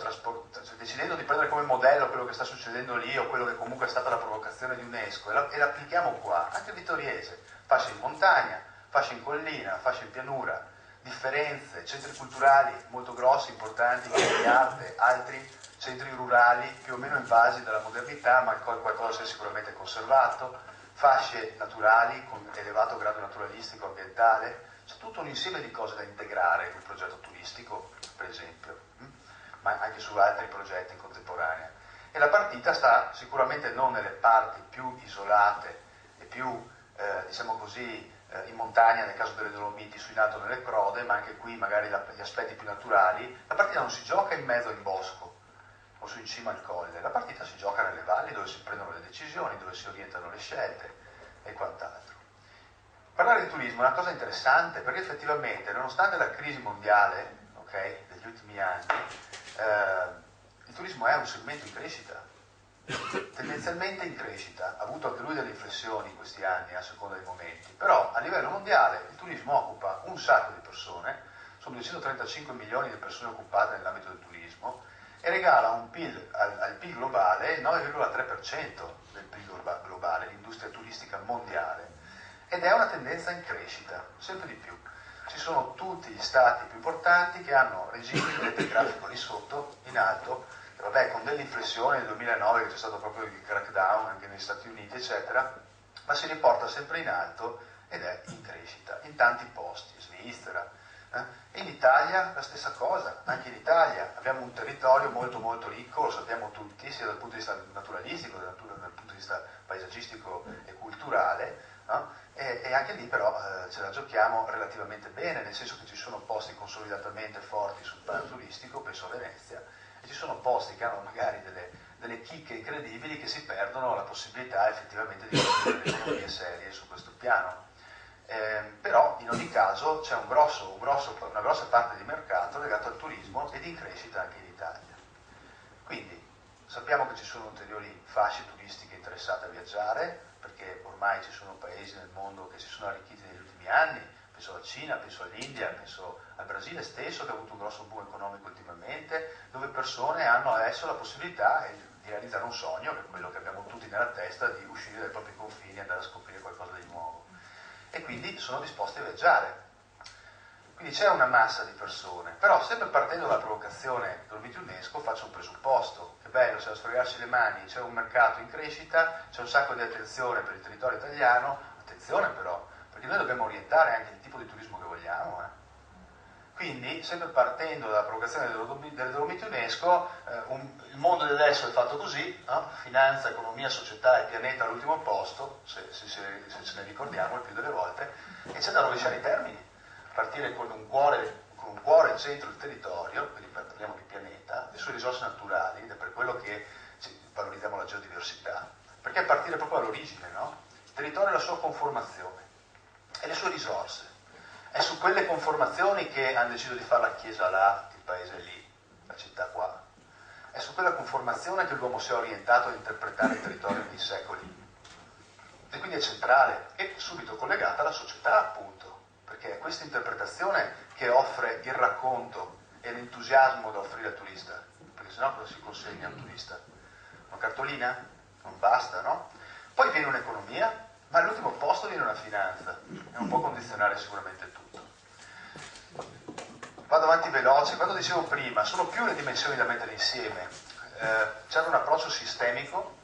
decidendo di prendere come modello quello che sta succedendo lì o quello che comunque è stata la provocazione di UNESCO e l'applichiamo qua, anche il vittoriese, fascia in montagna, fascia in collina, fascia in pianura, differenze, centri culturali molto grossi, importanti, di arte, altri centri rurali più o meno invasi dalla modernità, ma qualcosa si è sicuramente conservato, fasce naturali con elevato grado naturalistico, ambientale, c'è tutto un insieme di cose da integrare in un progetto turistico, per esempio, ma anche su altri progetti in contemporanea. E la partita sta sicuramente non nelle parti più isolate e più, diciamo così, in montagna, nel caso delle Dolomiti, su in alto nelle crode, ma anche qui magari gli aspetti più naturali. La partita non si gioca in mezzo in bosco o su in cima al colle, la partita si gioca nelle valli dove si prendono le decisioni, dove si orientano le scelte e quant'altro. Parlare di turismo è una cosa interessante perché effettivamente, nonostante la crisi mondiale, degli ultimi anni, il turismo è un segmento in crescita, tendenzialmente in crescita, ha avuto anche lui delle inflessioni in questi anni a seconda dei momenti, però a livello mondiale il turismo occupa un sacco di persone, sono 235 milioni di persone occupate nell'ambito del turismo e regala un PIL al PIL globale il 9,3% del PIL globale, l'industria turistica mondiale, ed è una tendenza in crescita, sempre di più. Ci sono tutti gli stati più importanti che hanno regimi, vedete il grafico lì sotto, in alto, vabbè, con delle inflessioni nel 2009 che c'è stato proprio il crackdown anche negli Stati Uniti eccetera, ma si riporta sempre in alto ed è in crescita in tanti posti, Svizzera, e in Italia la stessa cosa. Anche in Italia abbiamo un territorio molto molto ricco, lo sappiamo tutti, sia dal punto di vista naturalistico, dal punto di vista paesaggistico e culturale, no? E anche lì però ce la giochiamo relativamente bene, nel senso che ci sono posti consolidatamente forti sul piano turistico, penso a Venezia, e ci sono posti che hanno magari delle chicche incredibili che si perdono la possibilità effettivamente di costruire delle economie serie su questo piano. Però in ogni caso c'è una grossa parte di mercato legato al turismo ed in crescita anche in Italia. Quindi sappiamo che ci sono ulteriori fasce turistiche interessate a viaggiare, perché ormai ci sono paesi nel mondo che si sono arricchiti negli ultimi anni, penso alla Cina, penso all'India, penso al Brasile stesso che ha avuto un grosso boom economico ultimamente, dove persone hanno adesso la possibilità di realizzare un sogno, che è quello che abbiamo tutti nella testa, di uscire dai propri confini e andare a scoprire qualcosa di nuovo. E quindi sono disposti a viaggiare. Quindi c'è una massa di persone, però sempre partendo dalla provocazione Dolomiti UNESCO faccio un presupposto, che bello, c'è da sfregarsi le mani, c'è un mercato in crescita, c'è un sacco di attenzione per il territorio italiano, attenzione però, perché noi dobbiamo orientare anche il tipo di turismo che vogliamo. Quindi, sempre partendo dalla provocazione delle Dolomiti UNESCO, il mondo di adesso è fatto così, no? Finanza, economia, società e pianeta all'ultimo posto, se ce ne ricordiamo il più delle volte, e c'è da rovesciare i termini, partire con un cuore al centro del territorio, quindi parliamo di pianeta, le sue risorse naturali, ed è per quello che valorizziamo la geodiversità, perché partire proprio all'origine, no? Il territorio e la sua conformazione e le sue risorse. È su quelle conformazioni che hanno deciso di fare la chiesa là, il paese lì, la città qua. È su quella conformazione che l'uomo si è orientato ad interpretare il territorio nei secoli. E quindi è centrale e subito collegata alla società, appunto, perché è questa interpretazione che offre il racconto e l'entusiasmo da offrire al turista, perché sennò cosa si consegna a un turista? Una cartolina? Non basta, no? Poi viene un'economia, ma all'ultimo posto viene una finanza, e non può condizionare sicuramente tutto. Vado avanti veloce, quando dicevo prima, sono più le dimensioni da mettere insieme, c'era un approccio sistemico,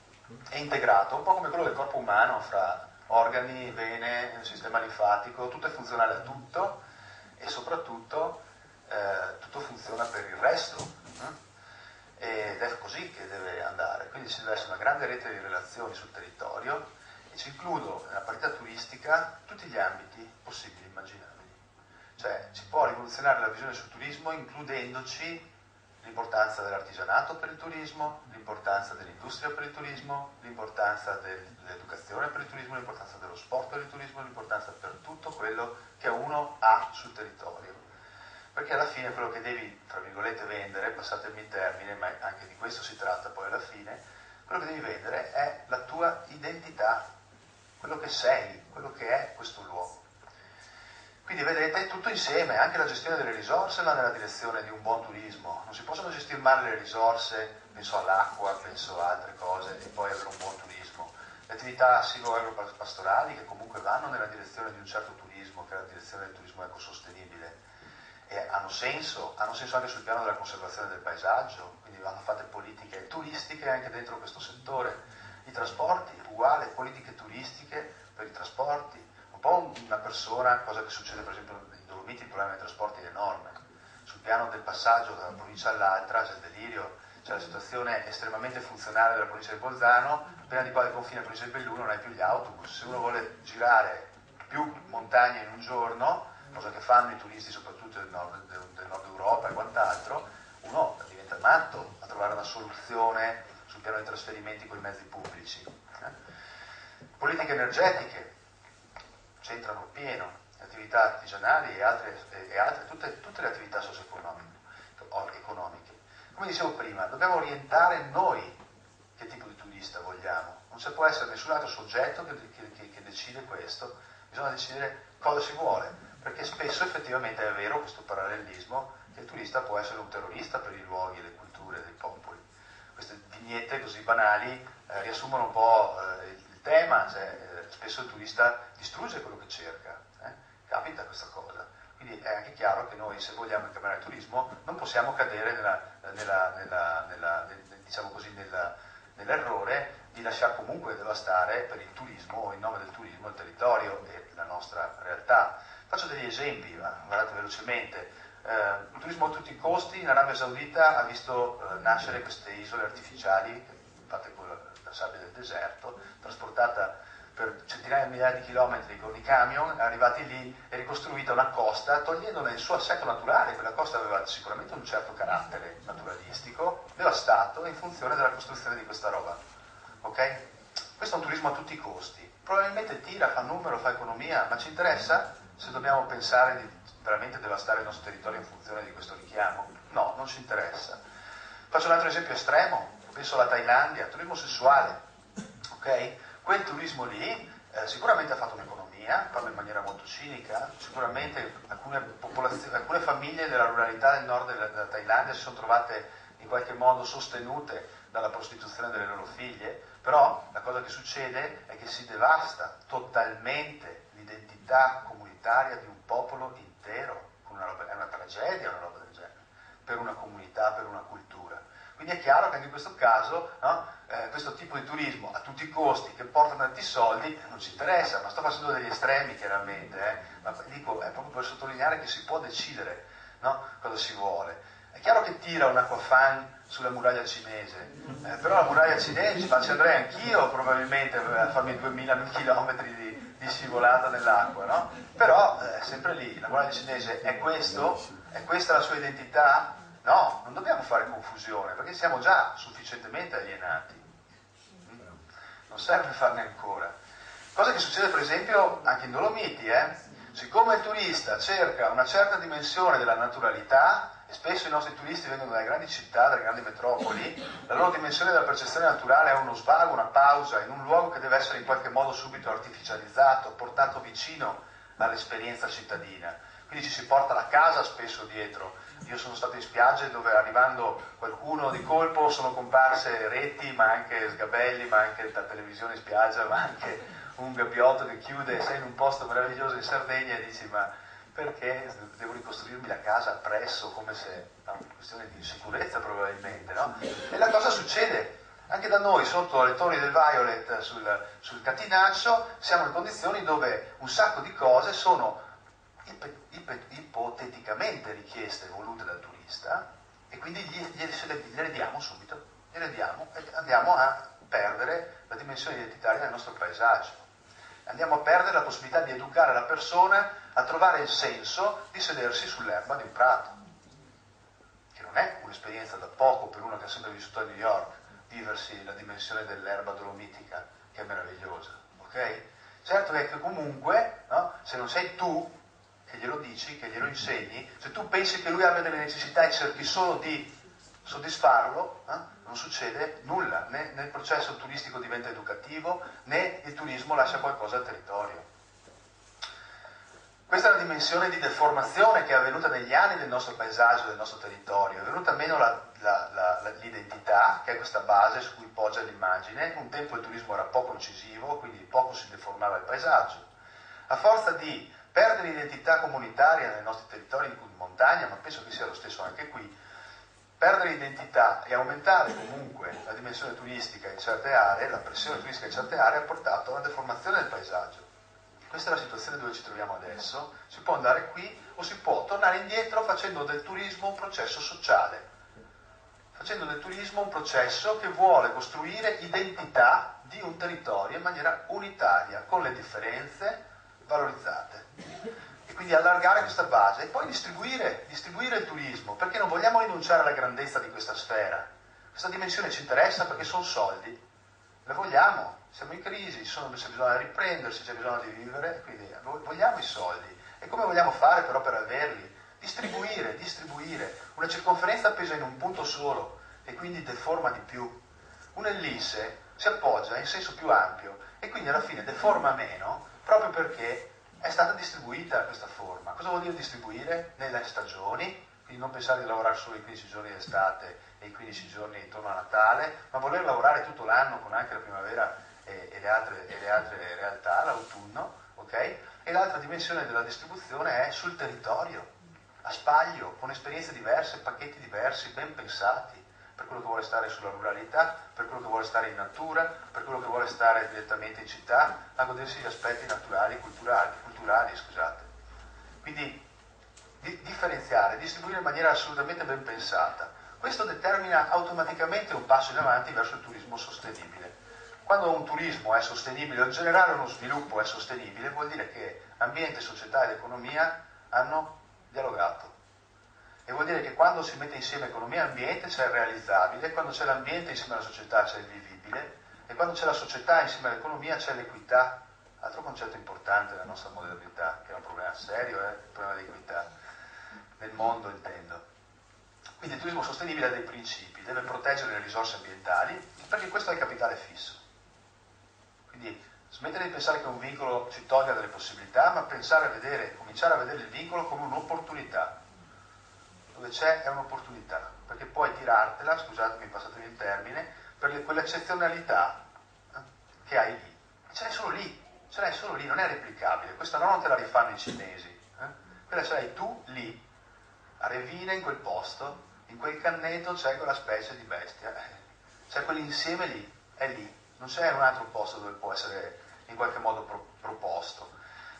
è integrato, un po' come quello del corpo umano, fra organi, vene, sistema linfatico, tutto è funzionale a tutto e soprattutto tutto funziona per il resto. Ed è così che deve andare, quindi ci deve essere una grande rete di relazioni sul territorio e ci includo nella partita turistica tutti gli ambiti possibili e immaginabili. Cioè ci può rivoluzionare la visione sul turismo includendoci l'importanza dell'artigianato per il turismo, l'importanza dell'industria per il turismo, l'importanza dell'educazione per il turismo, l'importanza dello sport per il turismo, l'importanza per tutto quello che uno ha sul territorio. Perché alla fine quello che devi, tra virgolette, vendere, passatemi il termine, ma anche di questo si tratta poi alla fine, quello che devi vendere è la tua identità, quello che sei, quello che è questo luogo. Quindi vedete, tutto insieme, anche la gestione delle risorse va nella direzione di un buon turismo. Non si possono gestire male le risorse, penso all'acqua, penso a altre cose, e poi avere un buon turismo. Le attività silvo-agropastorali che comunque vanno nella direzione di un certo turismo, che è la direzione del turismo ecosostenibile, e hanno senso anche sul piano della conservazione del paesaggio, quindi vanno fatte politiche turistiche anche dentro questo settore. I trasporti, uguale, politiche turistiche per i trasporti. Un po' una persona, cosa che succede per esempio in Dolomiti, il problema dei trasporti è enorme. Sul piano del passaggio da una provincia all'altra c'è il delirio, c'è la situazione estremamente funzionale della provincia di Bolzano, appena di qua del confine della provincia di Belluno non hai più gli autobus. Se uno vuole girare più montagne in un giorno, cosa che fanno i turisti soprattutto del nord Europa e quant'altro, uno diventa matto a trovare una soluzione sul piano dei trasferimenti con i mezzi pubblici. Politiche energetiche c'entrano pieno, le attività artigianali e altre tutte le attività socio-economiche. Come dicevo prima, dobbiamo orientare noi che tipo di turista vogliamo, non ci può essere nessun altro soggetto che decide questo, bisogna decidere cosa si vuole. Perché spesso effettivamente è vero questo parallelismo che il turista può essere un terrorista per i luoghi e le culture dei popoli. Queste vignette così banali riassumono un po' il tema, cioè spesso il turista distrugge quello che cerca, capita questa cosa. Quindi è anche chiaro che noi, se vogliamo incrementare il turismo, non possiamo cadere nell'errore di lasciare comunque devastare per il turismo o in nome del turismo il territorio e la nostra realtà. Faccio degli esempi, guardate velocemente. Il turismo a tutti i costi in Arabia Saudita ha visto nascere queste isole artificiali, fatte con la sabbia del deserto, trasportata per centinaia di migliaia di chilometri con i camion, arrivati lì e ricostruita una costa, togliendone il suo assetto naturale. Quella costa aveva sicuramente un certo carattere naturalistico, devastato in funzione della costruzione di questa roba. Ok? Questo è un turismo a tutti i costi. Probabilmente tira, fa numero, fa economia, ma ci interessa? Se dobbiamo pensare di veramente devastare il nostro territorio in funzione di questo richiamo? No, non ci interessa. Faccio un altro esempio estremo, penso alla Thailandia, turismo sessuale, ok? Quel turismo lì sicuramente ha fatto un'economia, parlo in maniera molto cinica, sicuramente alcune famiglie della ruralità del nord della Thailandia si sono trovate in qualche modo sostenute dalla prostituzione delle loro figlie, però la cosa che succede è che si devasta totalmente l'identità comunitaria di un popolo intero, è una tragedia una roba del genere, per una comunità, per una cultura. Quindi è chiaro che anche in questo caso, no, questo tipo di turismo a tutti i costi che porta tanti soldi non ci interessa, ma sto facendo degli estremi chiaramente, ma dico, è proprio per sottolineare che si può decidere, no, cosa si vuole. È chiaro che tira un acquafan sulla muraglia cinese, però la muraglia cinese ci andrei anch'io probabilmente a farmi 2000 chilometri di scivolata nell'acqua, no? Però sempre lì, la muraglia cinese è questo? È questa la sua identità? No, non dobbiamo fare confusione, perché siamo già sufficientemente alienati. Non serve farne ancora. Cosa che succede per esempio anche in Dolomiti, siccome il turista cerca una certa dimensione della naturalità, e spesso i nostri turisti vengono dalle grandi città, dalle grandi metropoli, la loro dimensione della percezione naturale è uno svago, una pausa, in un luogo che deve essere in qualche modo subito artificializzato, portato vicino all'esperienza cittadina. Quindi ci si porta la casa spesso dietro. Io sono stato in spiagge dove arrivando qualcuno di colpo sono comparse reti, ma anche sgabelli, ma anche la televisione in spiaggia, ma anche un gabbiotto che chiude, sei in un posto meraviglioso in Sardegna e dici ma perché devo ricostruirmi la casa appresso, come se, no, una questione di sicurezza probabilmente, no? E la cosa succede, Anche da noi, sotto le torri del Violet, sul Catinaccio, siamo in condizioni dove un sacco di cose sono ipoteticamente richieste e volute dal turista, e quindi gliele diamo subito, gliele diamo e andiamo a perdere la dimensione identitaria del nostro paesaggio. Andiamo a perdere la possibilità di educare la persona a trovare il senso di sedersi sull'erba di un prato, che non è un'esperienza da poco per uno che ha sempre vissuto a New York, viversi la dimensione dell'erba dolomitica, che è meravigliosa, ok? Certo è che comunque, no, se non sei tu che glielo dici, che glielo insegni, se tu pensi che lui abbia delle necessità e cerchi solo di soddisfarlo, non succede nulla, né il processo turistico diventa educativo, né il turismo lascia qualcosa al territorio. Questa è una dimensione di deformazione che è avvenuta negli anni del nostro paesaggio, del nostro territorio. È venuta meno l'identità, che è questa base su cui poggia l'immagine. Un tempo il turismo era poco incisivo, quindi poco si deformava il paesaggio. A forza di perdere l'identità comunitaria nei nostri territori, in montagna, ma penso che sia lo stesso anche qui, perdere l'identità e aumentare comunque la dimensione turistica in certe aree, la pressione turistica in certe aree ha portato a una deformazione del paesaggio. Questa è la situazione dove ci troviamo adesso. Si può andare qui o si può tornare indietro facendo del turismo un processo sociale, facendo del turismo un processo che vuole costruire identità di un territorio in maniera unitaria, con le differenze valorizzate. E quindi allargare questa base e poi distribuire il turismo, perché non vogliamo rinunciare alla grandezza di questa sfera. Questa dimensione ci interessa perché sono soldi, le vogliamo, siamo in crisi, c'è bisogno di riprendersi, c'è bisogno di vivere, quindi vogliamo i soldi. E come vogliamo fare però per averli? Distribuire. Una circonferenza pesa in un punto solo e quindi deforma di più. Un'ellisse si appoggia in senso più ampio e quindi alla fine deforma meno, proprio perché è stata distribuita questa forma. Cosa vuol dire distribuire? Nelle stagioni, quindi non pensare di lavorare solo i 15 giorni d'estate e i 15 giorni intorno a Natale, ma voler lavorare tutto l'anno con anche la primavera e le altre realtà, l'autunno, ok? E l'altra dimensione della distribuzione è sul territorio, a spaglio, con esperienze diverse, pacchetti diversi, ben pensati, per quello che vuole stare sulla ruralità, per quello che vuole stare in natura, per quello che vuole stare direttamente in città, a godersi gli aspetti naturali, culturali, scusate. Quindi differenziare, distribuire in maniera assolutamente ben pensata. Questo determina automaticamente un passo in avanti verso il turismo sostenibile. Quando un turismo è sostenibile, o in generale uno sviluppo è sostenibile, vuol dire che ambiente, società ed economia hanno dialogato. E vuol dire che quando si mette insieme economia e ambiente c'è il realizzabile, quando c'è l'ambiente insieme alla società c'è il vivibile, e quando c'è la società insieme all'economia c'è l'equità, altro concetto importante della nostra modernità, che è un problema serio, il problema dell'equità, nel mondo intendo. Quindi il turismo sostenibile ha dei principi, deve proteggere le risorse ambientali, perché questo è il capitale fisso. Quindi smettere di pensare che un vincolo ci tolga delle possibilità, ma cominciare a vedere il vincolo come un'opportunità. Dove c'è è un'opportunità, perché puoi tirartela, scusatemi, passatemi il termine, per quell'eccezionalità che hai lì. Ce l'hai solo lì, non è replicabile. Questa non te la rifanno i cinesi. Quella ce l'hai tu lì, a Revine, in quel posto, in quel canneto c'è quella specie di bestia. C'è quell'insieme lì, è lì. Non c'è un altro posto dove può essere in qualche modo proposto.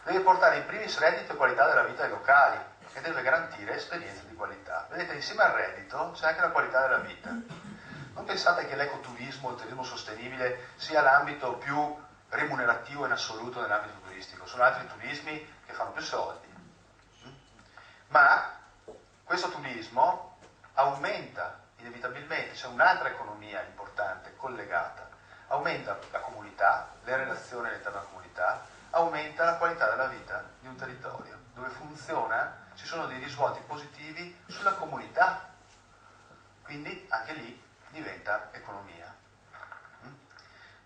Deve portare in primis reddito e qualità della vita ai locali e deve garantire esperienze di qualità. Vedete, insieme al reddito c'è anche la qualità della vita. Non pensate che l'ecoturismo, il turismo sostenibile, sia l'ambito più remunerativo in assoluto nell'ambito turistico. Sono altri turismi che fanno più soldi. Ma questo turismo aumenta inevitabilmente, c'è un'altra economia importante, collegata. Aumenta la comunità, le relazioni all'interno della comunità, aumenta la qualità della vita di un territorio. Dove funziona ci sono dei risvolti positivi sulla comunità, quindi anche lì diventa economia.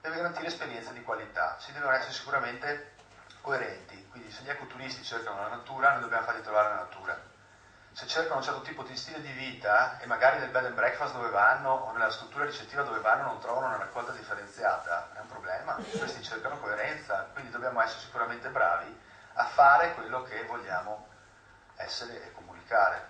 Deve garantire esperienze di qualità, si devono essere sicuramente coerenti, quindi se gli ecoturisti cercano la natura, noi dobbiamo fargli trovare la natura. Se cercano un certo tipo di stile di vita e magari nel bed and breakfast dove vanno o nella struttura ricettiva dove vanno non trovano una raccolta differenziata, è un problema. Questi cercano coerenza, quindi dobbiamo essere sicuramente bravi a fare quello che vogliamo essere e comunicare.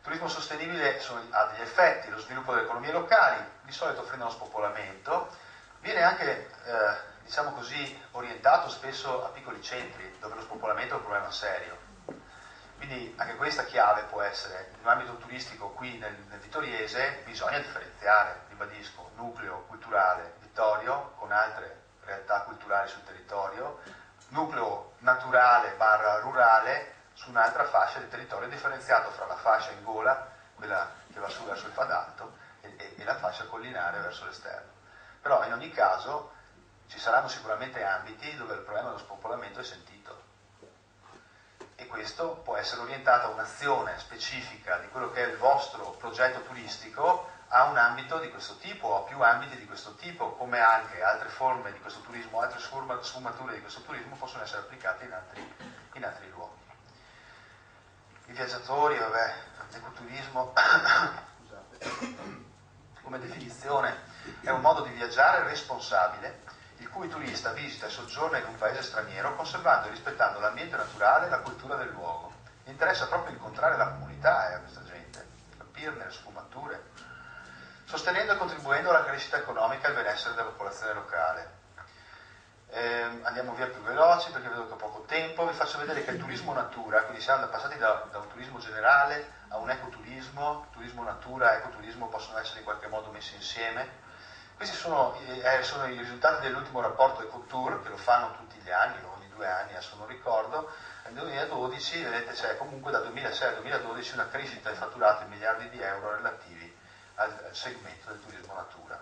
turismo sostenibile ha degli effetti, lo sviluppo delle economie locali, di solito frena lo spopolamento, viene anche, diciamo così, orientato spesso a piccoli centri, dove lo spopolamento è un problema serio. Quindi anche questa chiave può essere, in un ambito turistico qui nel Vittoriese, bisogna differenziare, ribadisco, nucleo culturale Vittorio con altre realtà culturali sul territorio, nucleo naturale / rurale su un'altra fascia di territorio differenziato fra la fascia in gola, quella che va su verso il Fadalto, e la fascia collinare verso l'esterno. Però in ogni caso ci saranno sicuramente ambiti dove il problema dello spopolamento è sentito. E questo può essere orientato a un'azione specifica di quello che è il vostro progetto turistico a un ambito di questo tipo o a più ambiti di questo tipo, come anche altre forme di questo turismo, altre sfumature di questo turismo possono essere applicate in altri luoghi. I viaggiatori, l'ecoturismo, come definizione, è un modo di viaggiare responsabile il cui turista visita e soggiorna in un paese straniero conservando e rispettando l'ambiente naturale e la cultura del luogo. Gli interessa proprio incontrare la comunità a questa gente, capirne le sfumature, sostenendo e contribuendo alla crescita economica e al benessere della popolazione locale. Andiamo via più veloci perché vedo che ho poco tempo. Vi faccio vedere che il turismo natura, quindi siamo passati da un turismo generale a un ecoturismo, turismo natura e ecoturismo possono essere in qualche modo messi insieme. Questi sono i risultati dell'ultimo rapporto Ecotour, che lo fanno tutti gli anni, ogni 2 anni, adesso non ricordo. Nel 2012, vedete, c'è comunque dal 2006 al 2012 una crescita del fatturato in miliardi di euro relativi al segmento del turismo natura.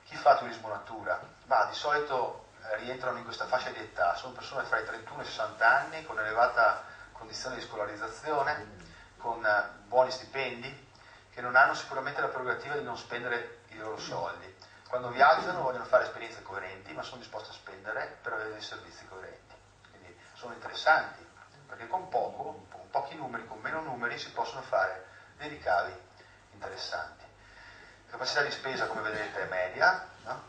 Chi fa turismo natura? Di solito rientrano in questa fascia di età, sono persone fra i 31 e i 60 anni, con elevata condizione di scolarizzazione, con buoni stipendi, che non hanno sicuramente la prerogativa di non spendere i loro soldi. Quando viaggiano vogliono fare esperienze coerenti, ma sono disposti a spendere per avere dei servizi coerenti. Quindi sono interessanti, perché con pochi numeri, con meno numeri, si possono fare dei ricavi interessanti. La capacità di spesa, come vedete, è media, no?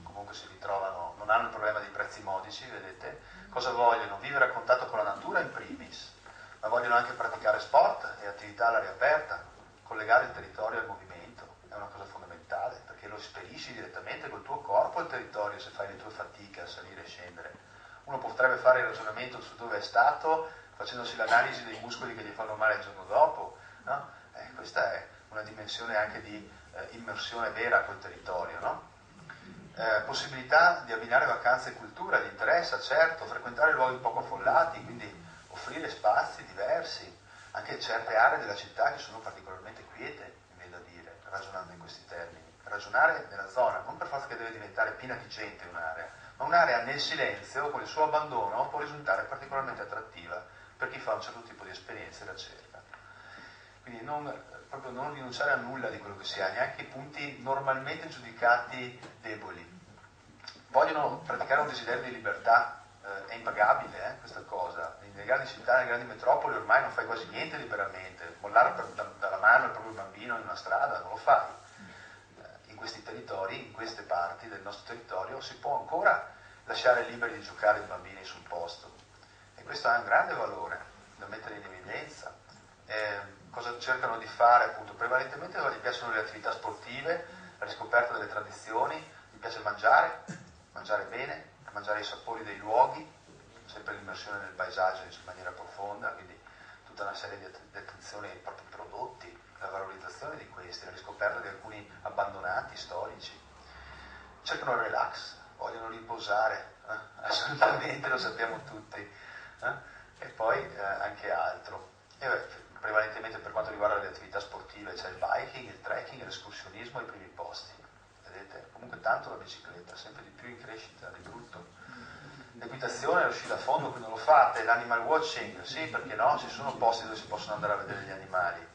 Comunque si ritrovano, non hanno il problema dei prezzi modici, vedete? Cosa vogliono? Vivere a contatto con la natura in primis, ma vogliono anche praticare sport e attività all'aria aperta, collegare il territorio al movimento, è una cosa fondamentale, perché lo esperisci direttamente col tuo corpo al territorio se fai le tue fatiche a salire e scendere. Uno potrebbe fare il ragionamento su dove è stato, facendosi l'analisi dei muscoli che gli fanno male il giorno dopo, no? Questa è una dimensione anche di immersione vera col territorio, no? Possibilità di abbinare vacanze e cultura, gli interessa, certo, frequentare luoghi poco affollati, quindi offrire spazi diversi, anche certe aree della città che sono particolarmente quiete, mi viene da dire, ragionando in questi termini. Ragionare nella zona, non per forza che deve diventare piena di gente un'area, ma un'area nel silenzio, con il suo abbandono, può risultare particolarmente attrattiva per chi fa un certo tipo di esperienza e la cerca. Quindi proprio non rinunciare a nulla di quello che si ha, neanche i punti normalmente giudicati deboli. Vogliono praticare un desiderio di libertà, è impagabile questa cosa. Nelle grandi città, nelle grandi metropoli ormai non fai quasi niente liberamente, mollare dalla mano il proprio bambino in una strada, non lo fai. In questi territori, in queste parti del nostro territorio, si può ancora lasciare liberi di giocare i bambini sul posto. E questo ha un grande valore da mettere in evidenza. Cosa cercano di fare? Appunto, prevalentemente gli piacciono le attività sportive, la riscoperta delle tradizioni, gli piace mangiare bene, mangiare i sapori dei luoghi, sempre l'immersione nel paesaggio in maniera profonda, quindi tutta una serie di attenzioni ai propri prodotti, la valorizzazione di questi, la riscoperta di alcuni abbandonati storici. Cercano il relax, vogliono riposare, assolutamente, lo sappiamo tutti, e poi anche altro. Prevalentemente per quanto riguarda le attività sportive c'è il biking, il trekking e l'escursionismo ai primi posti. Vedete? Comunque tanto la bicicletta, sempre di più in crescita, di brutto. L'equitazione, l'uscita a fondo, qui non lo fate, l'animal watching, sì, perché no? Ci sono posti dove si possono andare a vedere gli animali.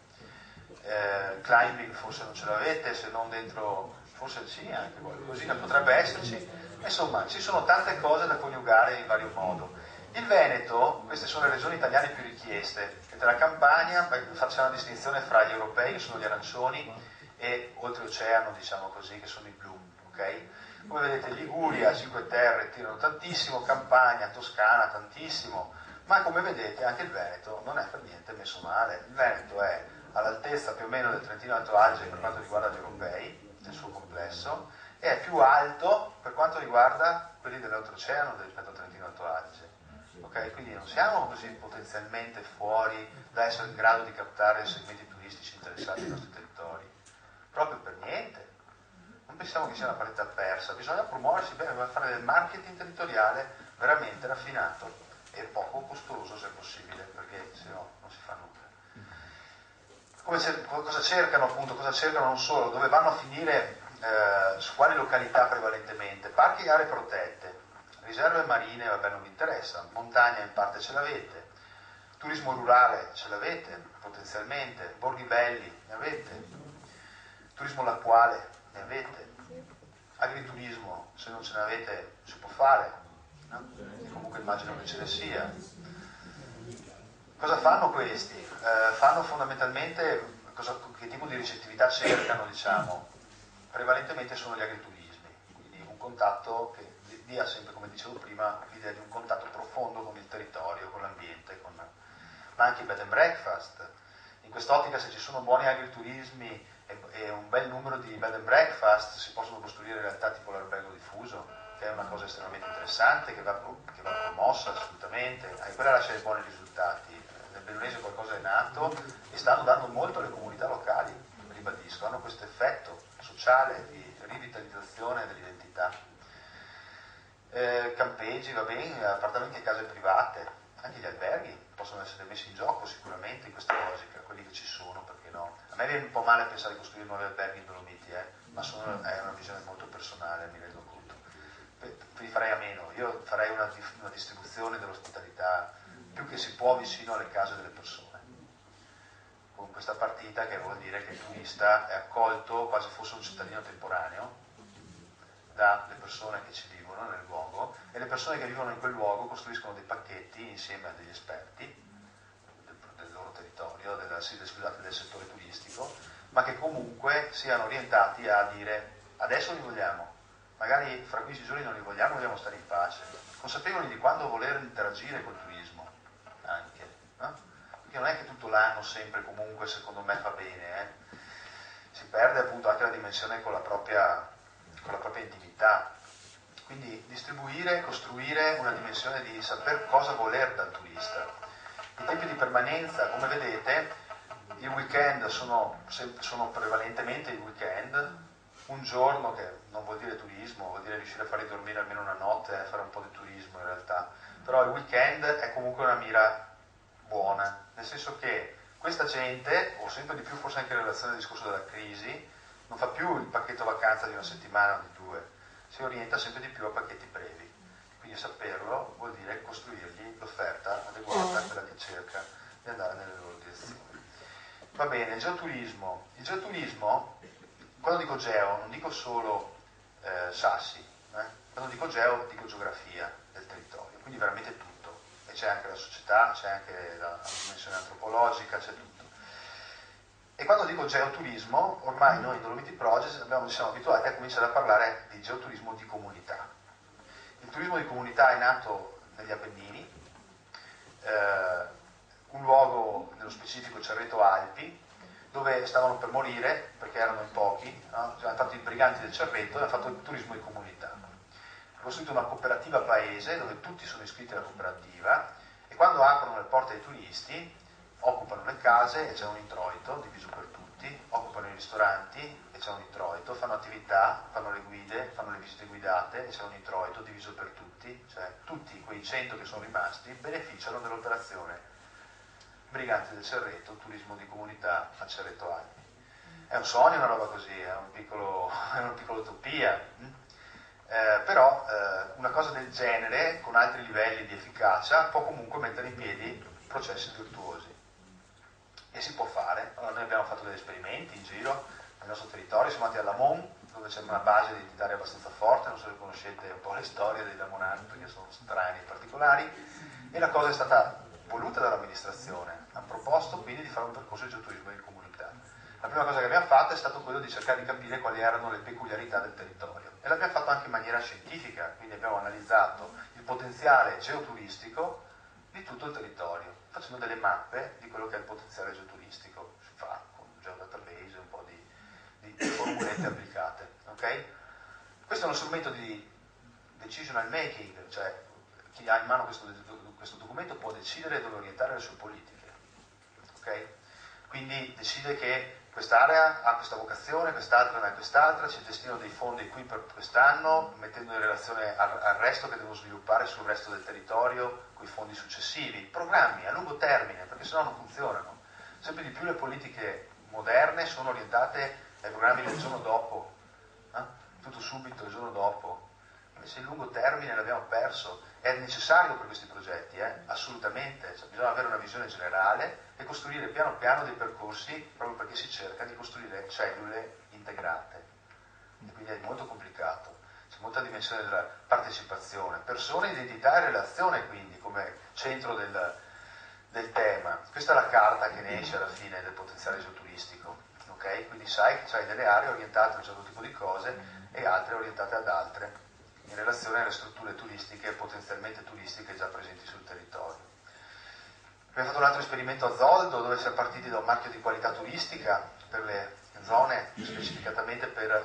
Climbing forse non ce l'avete, se non dentro, forse sì, anche qualcosina potrebbe esserci. Insomma, ci sono tante cose da coniugare in vario modo. Il Veneto, queste sono le regioni italiane più richieste, mentre la Campania, facciamo una distinzione fra gli europei, che sono gli arancioni, e oltreoceano, diciamo così, che sono i blu, ok? Come vedete Liguria, Cinque Terre tirano tantissimo, Campania, Toscana tantissimo, ma come vedete anche il Veneto non è per niente messo male. Il Veneto è all'altezza più o meno del Trentino Alto Adige per quanto riguarda gli europei, nel suo complesso, e è più alto per quanto riguarda quelli dell'Oltreoceano rispetto al Trentino Alto Adige. Okay? Quindi non siamo così potenzialmente fuori da essere in grado di captare segmenti turistici interessati ai nostri territori, proprio per niente. Non pensiamo che sia una partita persa, bisogna promuoversi bene, bisogna fare del marketing territoriale veramente raffinato e poco costoso se possibile, perché se no non si fa nulla. Cosa cercano appunto? Cosa cercano non solo? Dove vanno a finire? Su quali località prevalentemente? Parchi e aree protette, riserve marine, vabbè non vi interessa, montagna in parte ce l'avete, turismo rurale ce l'avete potenzialmente, borghi belli ne avete, turismo lacuale ne avete, agriturismo se non ce ne avete si può fare, no? E comunque immagino che ce ne sia. Cosa fanno questi? Fanno fondamentalmente che tipo di ricettività cercano, diciamo? Prevalentemente sono gli agriturismi, quindi un contatto che dia sempre, come dicevo prima, l'idea di un contatto profondo con il territorio, con l'ambiente, ma anche i bed and breakfast. In quest'ottica, se ci sono buoni agriturismi e un bel numero di bed and breakfast, si possono costruire realtà tipo l'albergo diffuso, che è una cosa estremamente interessante, che va promossa assolutamente, e quella lascia dei buoni risultati. Nel Bellunese qualcosa è nato e stanno dando molto alle comunità locali, ribadisco, hanno questo effetto sociale di rivitalizzazione dell'identità. Campeggi, va bene, appartamenti e case private, anche gli alberghi possono essere messi in gioco sicuramente in questa logica, quelli che ci sono, perché no? A me viene un po' male pensare di costruire nuovi alberghi in Dolomiti, ma è una visione molto personale, mi rendo conto. Quindi farei a meno, io farei una distribuzione dell'ospitalità più che si può vicino alle case delle persone, con questa partita che vuol dire che il turista è accolto quasi fosse un cittadino temporaneo dalle persone che ci vivono nel luogo, e le persone che vivono in quel luogo costruiscono dei pacchetti insieme a degli esperti del loro territorio, del settore turistico, ma che comunque siano orientati a dire adesso li vogliamo, magari fra 15 giorni non li vogliamo, vogliamo stare in pace, consapevoli di quando voler interagire col turismo anche, no? Perché non è che tutto l'anno sempre comunque secondo me fa bene, si perde appunto anche la dimensione con la propria intimità. Quindi distribuire, costruire una dimensione di saper cosa voler dal turista. I tempi di permanenza, come vedete, i weekend sono prevalentemente i weekend, un giorno che non vuol dire turismo, vuol dire riuscire a farli dormire almeno una notte e fare un po' di turismo in realtà, però il weekend è comunque una mira buona, nel senso che questa gente, o sempre di più forse anche in relazione al discorso della crisi, non fa più il pacchetto vacanza di una settimana o di 2, si orienta sempre di più a pacchetti brevi. Quindi saperlo vuol dire costruirgli l'offerta adeguata a quella che cerca di andare nelle loro direzioni. Va bene, il geoturismo. Il geoturismo, quando dico geo, non dico solo sassi, quando dico geo dico geografia del territorio, quindi veramente tutto. E c'è anche la società, c'è anche la dimensione antropologica, c'è tutto. E quando dico geoturismo, ormai noi in Dolomiti Project siamo abituati a cominciare a parlare di geoturismo di comunità. Il turismo di comunità è nato negli Appennini, un luogo nello specifico Cerreto Alpi, dove stavano per morire perché erano in pochi, no? Hanno fatto i briganti del Cerreto e hanno fatto il turismo di comunità. Hanno costruito una cooperativa paese dove tutti sono iscritti alla cooperativa e quando aprono le porte ai turisti occupano le case e c'è un introito diviso per tutti, occupano i ristoranti e c'è un introito, fanno attività, fanno le guide, fanno le visite guidate e c'è un introito diviso per tutti, cioè tutti quei 100 che sono rimasti beneficiano dell'operazione Briganti del Cerreto, turismo di comunità a Cerreto Alpi. È un sogno una roba così, è una piccola utopia, però una cosa del genere con altri livelli di efficacia può comunque mettere in piedi processi virtuosi. E si può fare. Allora, noi abbiamo fatto degli esperimenti in giro nel nostro territorio, siamo andati a Lamon, dove c'è una base identitaria abbastanza forte, non so se conoscete un po' le storie dei lamonani, perché sono strani e particolari, e la cosa è stata voluta dall'amministrazione. Hanno proposto quindi di fare un percorso di geoturismo di comunità. La prima cosa che abbiamo fatto è stato quello di cercare di capire quali erano le peculiarità del territorio, e l'abbiamo fatto anche in maniera scientifica, quindi abbiamo analizzato il potenziale geoturistico di tutto il territorio, facendo delle mappe di quello che è il potenziale geoturistico. Si fa con un geodatabase, un po' di formulette applicate. Okay? Questo è uno strumento di decisional making, cioè chi ha in mano questo documento può decidere dove orientare le sue politiche. Okay? Quindi decide che quest'area ha questa vocazione, quest'altra non ha quest'altra, ci destinano dei fondi qui per quest'anno, mettendo in relazione al resto che devono sviluppare sul resto del territorio con i fondi successivi, programmi a lungo termine, perché sennò non funzionano. Sempre di più le politiche moderne sono orientate ai programmi del giorno dopo, tutto subito il giorno dopo. Invece il lungo termine l'abbiamo perso. È necessario per questi progetti, assolutamente, cioè, bisogna avere una visione generale e costruire piano piano dei percorsi proprio perché si cerca di costruire cellule integrate. E quindi è molto complicato, c'è molta dimensione della partecipazione, persone, identità e relazione quindi come centro del tema. Questa è la carta che ne esce alla fine del potenziale geoturistico, ok? Quindi sai che c'hai delle aree orientate a un certo tipo di cose e altre orientate ad altre, in relazione alle strutture turistiche potenzialmente turistiche già presenti sul territorio. Abbiamo fatto un altro esperimento a Zoldo dove siamo partiti da un marchio di qualità turistica per le zone, specificatamente per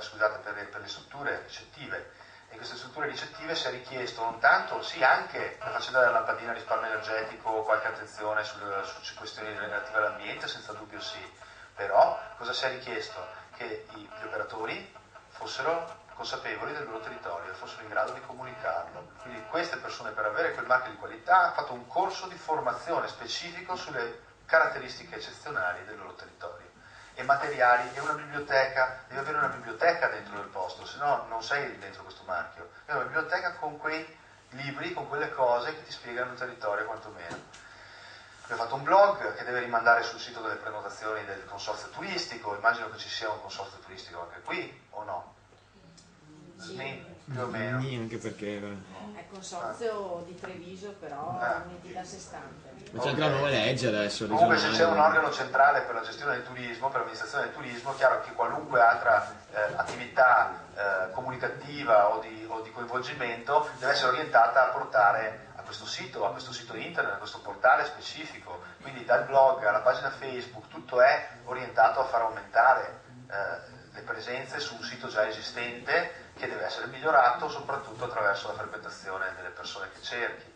le strutture ricettive. E in queste strutture ricettive si è richiesto non tanto, sì anche la faccenda della lampadina risparmio energetico, qualche attenzione su questioni relative all'ambiente, senza dubbio sì, però cosa si è richiesto? Che gli operatori fossero consapevoli del loro territorio e fossero in grado di comunicarlo. Quindi queste persone, per avere quel marchio di qualità, hanno fatto un corso di formazione specifico sulle caratteristiche eccezionali del loro territorio. E materiali, e una biblioteca, devi avere una biblioteca dentro il posto, se no non sei dentro questo marchio. È una biblioteca con quei libri, con quelle cose che ti spiegano il territorio quantomeno. Abbiamo fatto un blog che deve rimandare sul sito delle prenotazioni del consorzio turistico, immagino che ci sia un consorzio turistico anche qui, o no? Sì, più o meno. Anche perché è il consorzio di Treviso, però è un'entità a sé stante. ma c'è anche la nuova legge adesso. Comunque se c'è un organo centrale per la gestione del turismo, per l'amministrazione del turismo, è chiaro che qualunque altra attività comunicativa o di coinvolgimento deve essere orientata a portare a questo sito internet, a questo portale specifico. Quindi dal blog alla pagina Facebook tutto è orientato a far aumentare le presenze su un sito già esistente che deve essere migliorato soprattutto attraverso la frequentazione delle persone che cerchi.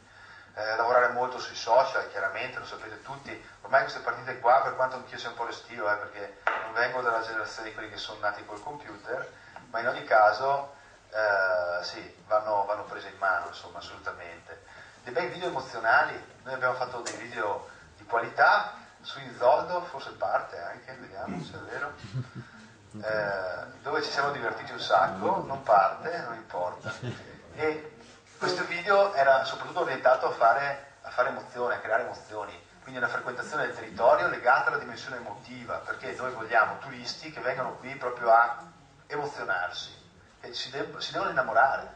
Lavorare molto sui social, chiaramente, lo sapete tutti. Ormai queste partite qua, per quanto anch'io sia un po' restio, perché non vengo dalla generazione di quelli che sono nati col computer, ma in ogni caso sì, vanno prese in mano, insomma, assolutamente. Dei bei video emozionali, noi abbiamo fatto dei video di qualità su Zoldo, forse parte anche, vediamo se è vero, dove ci siamo divertiti un sacco, non parte, non importa. E questo video era soprattutto orientato a fare emozione, a creare emozioni, quindi una frequentazione del territorio legata alla dimensione emotiva, perché noi vogliamo turisti che vengano qui proprio a emozionarsi, che si devono innamorare,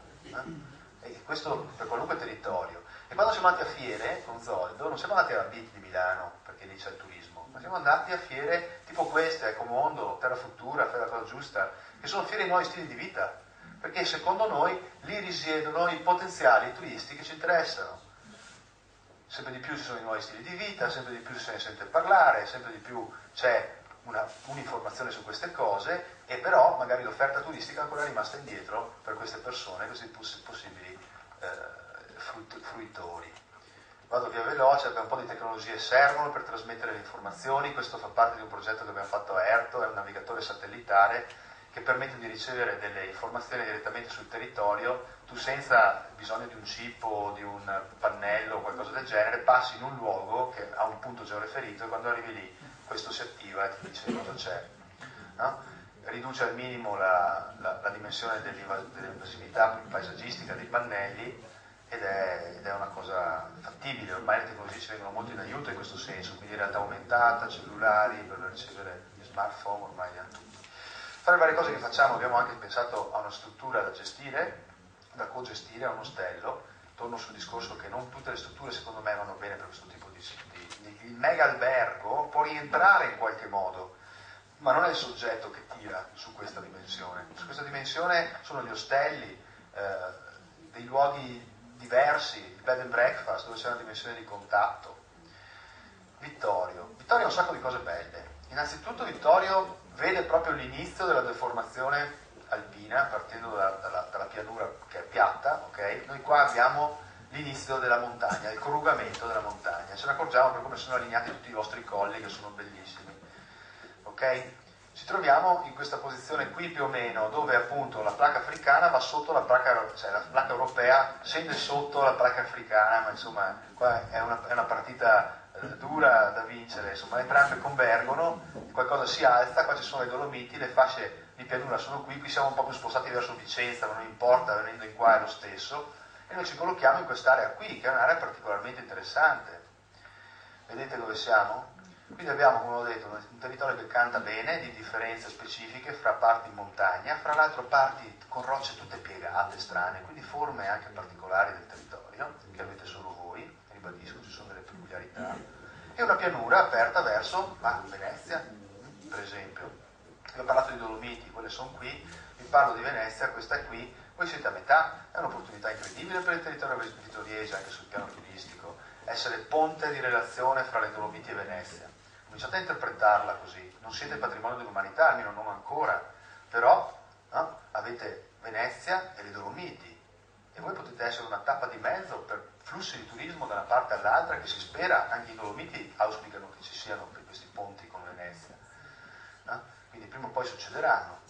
e questo per qualunque territorio. E quando siamo andati a fiere con Zoldo, non siamo andati alla BIT di Milano, perché lì c'è il turismo, ma siamo andati a fiere tipo queste, Ecomondo, Terra Futura, Fai la cosa giusta, che sono fiere di nuovi stili di vita, perché secondo noi lì risiedono i potenziali turisti che ci interessano. Sempre di più ci sono i nuovi stili di vita, sempre di più se ne sente parlare, sempre di più c'è un'informazione su queste cose, e però magari l'offerta turistica è ancora rimasta indietro per queste persone, questi possibili fruitori. Vado via veloce, un po' di tecnologie servono per trasmettere le informazioni. Questo fa parte di un progetto che abbiamo fatto a ERTO, è un navigatore satellitare che permette di ricevere delle informazioni direttamente sul territorio. Tu senza bisogno di un chip o di un pannello o qualcosa del genere passi in un luogo che ha un punto georeferito e quando arrivi lì questo si attiva e ti dice cosa c'è, no? Riduce al minimo la dimensione dell'invasività paesaggistica dei pannelli ed è una cosa fattibile. Ormai le tecnologie ci vengono molto in aiuto in questo senso, quindi realtà aumentata, cellulari per ricevere gli smartphone, ormai li hanno tutti. Tra le varie cose che facciamo abbiamo anche pensato a una struttura da gestire, da co-gestire, a un ostello. Torno sul discorso che non tutte le strutture secondo me vanno bene per questo tipo di il mega albergo può rientrare in qualche modo, ma non è il soggetto che tira su questa dimensione. Su questa dimensione sono gli ostelli, dei luoghi diversi, il bed and breakfast dove c'è una dimensione di contatto. Vittorio ha un sacco di cose belle. Innanzitutto Vittorio vede proprio l'inizio della deformazione alpina partendo dalla pianura che è piatta, ok? Noi qua abbiamo l'inizio della montagna, il corrugamento della montagna, ce ne accorgiamo per come sono allineati tutti i vostri colli che sono bellissimi, ok? Ci troviamo in questa posizione qui più o meno dove appunto la placca africana va sotto la placca, cioè la placca europea scende sotto la placca africana, ma insomma qua è una partita dura da vincere, insomma entrambe convergono, qualcosa si alza, qua ci sono le Dolomiti, le fasce di pianura sono qui siamo un po' più spostati verso Vicenza, ma non importa, venendo in qua è lo stesso, e noi ci collochiamo in quest'area qui, che è un'area particolarmente interessante. Vedete dove siamo? Quindi abbiamo, come ho detto, un territorio che canta bene, di differenze specifiche fra parti in montagna, fra l'altro parti con rocce tutte piegate, strane, quindi forme anche particolari del territorio, che avete solo voi, ribadisco, ci sono delle peculiarità, e una pianura aperta verso Venezia, per esempio. Vi ho parlato di Dolomiti, quelle sono qui, vi parlo di Venezia, questa è qui, voi siete a metà, è un'opportunità incredibile per il territorio vittoriese, anche sul piano turistico, essere ponte di relazione fra le Dolomiti e Venezia. Cominciate a interpretarla così, non siete patrimonio dell'umanità, almeno non ancora, però no? Avete Venezia e le Dolomiti, e voi potete essere una tappa di mezzo per flussi di turismo da una parte all'altra, che si spera, anche i Dolomiti auspicano che ci siano questi ponti con Venezia, no? Quindi prima o poi succederanno.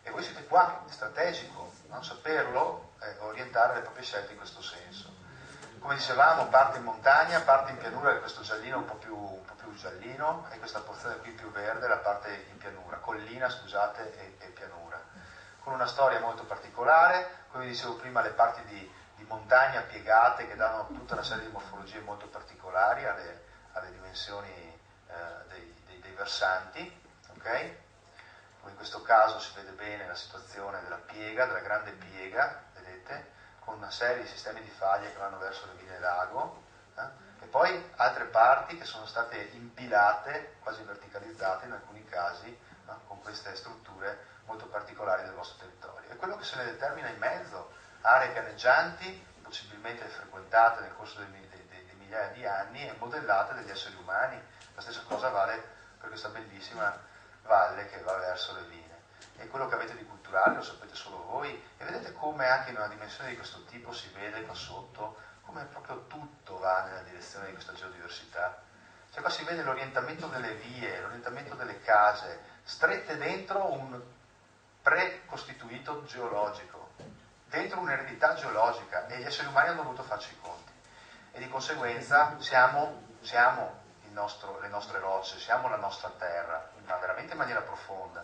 E voi siete qua, è strategico, non saperlo, orientare le proprie scelte in questo senso. Come dicevamo, parte in montagna, parte in pianura, che questo giallino un po' più giallino, e questa porzione qui più verde, la parte in pianura, collina, scusate, e pianura. Con una storia molto particolare, come dicevo prima, le parti di montagna piegate che danno tutta una serie di morfologie molto particolari alle dimensioni dei versanti, ok? Come in questo caso si vede bene la situazione della piega, della grande piega, vedete? Con una serie di sistemi di faglie che vanno verso le ville lago, e poi altre parti che sono state impilate, quasi verticalizzate in alcuni casi, con queste strutture molto particolari del vostro territorio. E quello che se ne determina in mezzo, aree pianeggianti, possibilmente frequentate nel corso dei migliaia di anni e modellate dagli esseri umani. La stessa cosa vale per questa bellissima valle che va verso le Vine. E quello che avete di culturale lo sapete solo voi, e vedete come anche in una dimensione di questo tipo si vede qua sotto come proprio tutto va nella direzione di questa geodiversità. Cioè qua si vede l'orientamento delle vie, l'orientamento delle case, strette dentro un precostituito geologico, dentro un'eredità geologica, e gli esseri umani hanno dovuto farci i conti. E di conseguenza siamo le nostre rocce, siamo la nostra terra, ma veramente in maniera profonda.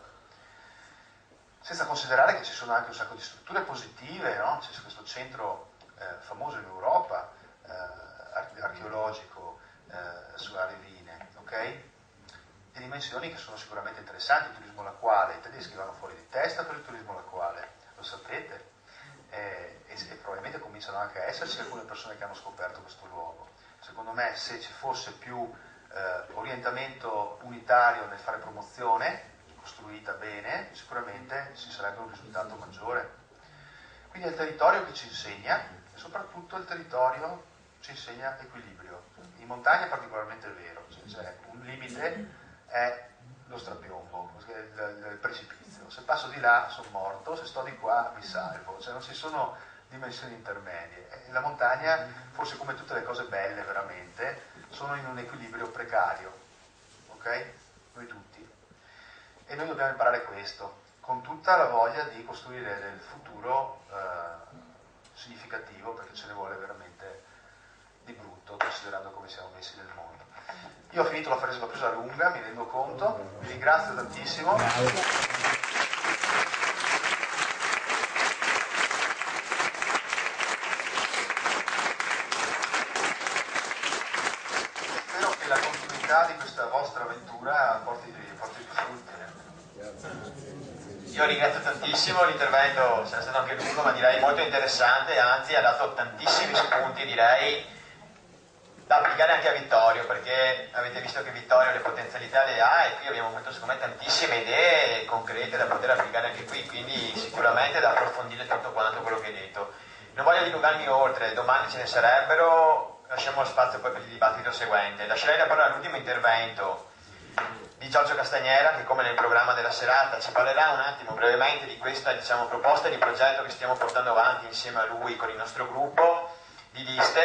Senza considerare che ci sono anche un sacco di strutture positive, no? C'è questo centro famoso in Europa, archeologico, sulla Revine, ok? Di dimensioni che sono sicuramente interessanti. Il turismo lacuale, i tedeschi vanno fuori di testa per il turismo lacuale, lo sapete, e probabilmente cominciano anche a esserci alcune persone che hanno scoperto questo luogo. Secondo me, se ci fosse più orientamento unitario nel fare promozione, costruita bene, sicuramente ci sarebbe un risultato maggiore. Quindi è il territorio che ci insegna, e soprattutto il territorio ci insegna equilibrio. In montagna è particolarmente vero, cioè un limite è lo strapiombo, il precipizio. Se passo di là sono morto, se sto di qua mi salvo, cioè non ci sono dimensioni intermedie. E la montagna, forse come tutte le cose belle veramente, sono in un equilibrio precario, ok? Noi tutti. E noi dobbiamo imparare questo, con tutta la voglia di costruire del futuro significativo, perché ce ne vuole veramente di brutto, considerando come siamo messi nel mondo. Io ho finito, l'ho presa lunga, mi rendo conto, vi ringrazio tantissimo. Spero che la continuità di questa vostra avventura porti frutti. Io ringrazio tantissimo, l'intervento è stato anche lungo, ma direi molto interessante, anzi ha dato tantissimi spunti, direi, da applicare anche a Vittorio, perché avete visto che Vittorio le potenzialità le ha, e qui abbiamo avuto secondo me tantissime idee concrete da poter applicare anche qui, quindi sicuramente da approfondire tutto quanto quello che hai detto. Non voglio dilungarmi oltre, domani ce ne sarebbero, lasciamo lo spazio poi per il dibattito seguente. Lascerei la parola all'ultimo intervento di Giorgio Castagnera, che come nel programma della serata ci parlerà un attimo brevemente di questa, diciamo, proposta di progetto che stiamo portando avanti insieme a lui con il nostro gruppo di liste.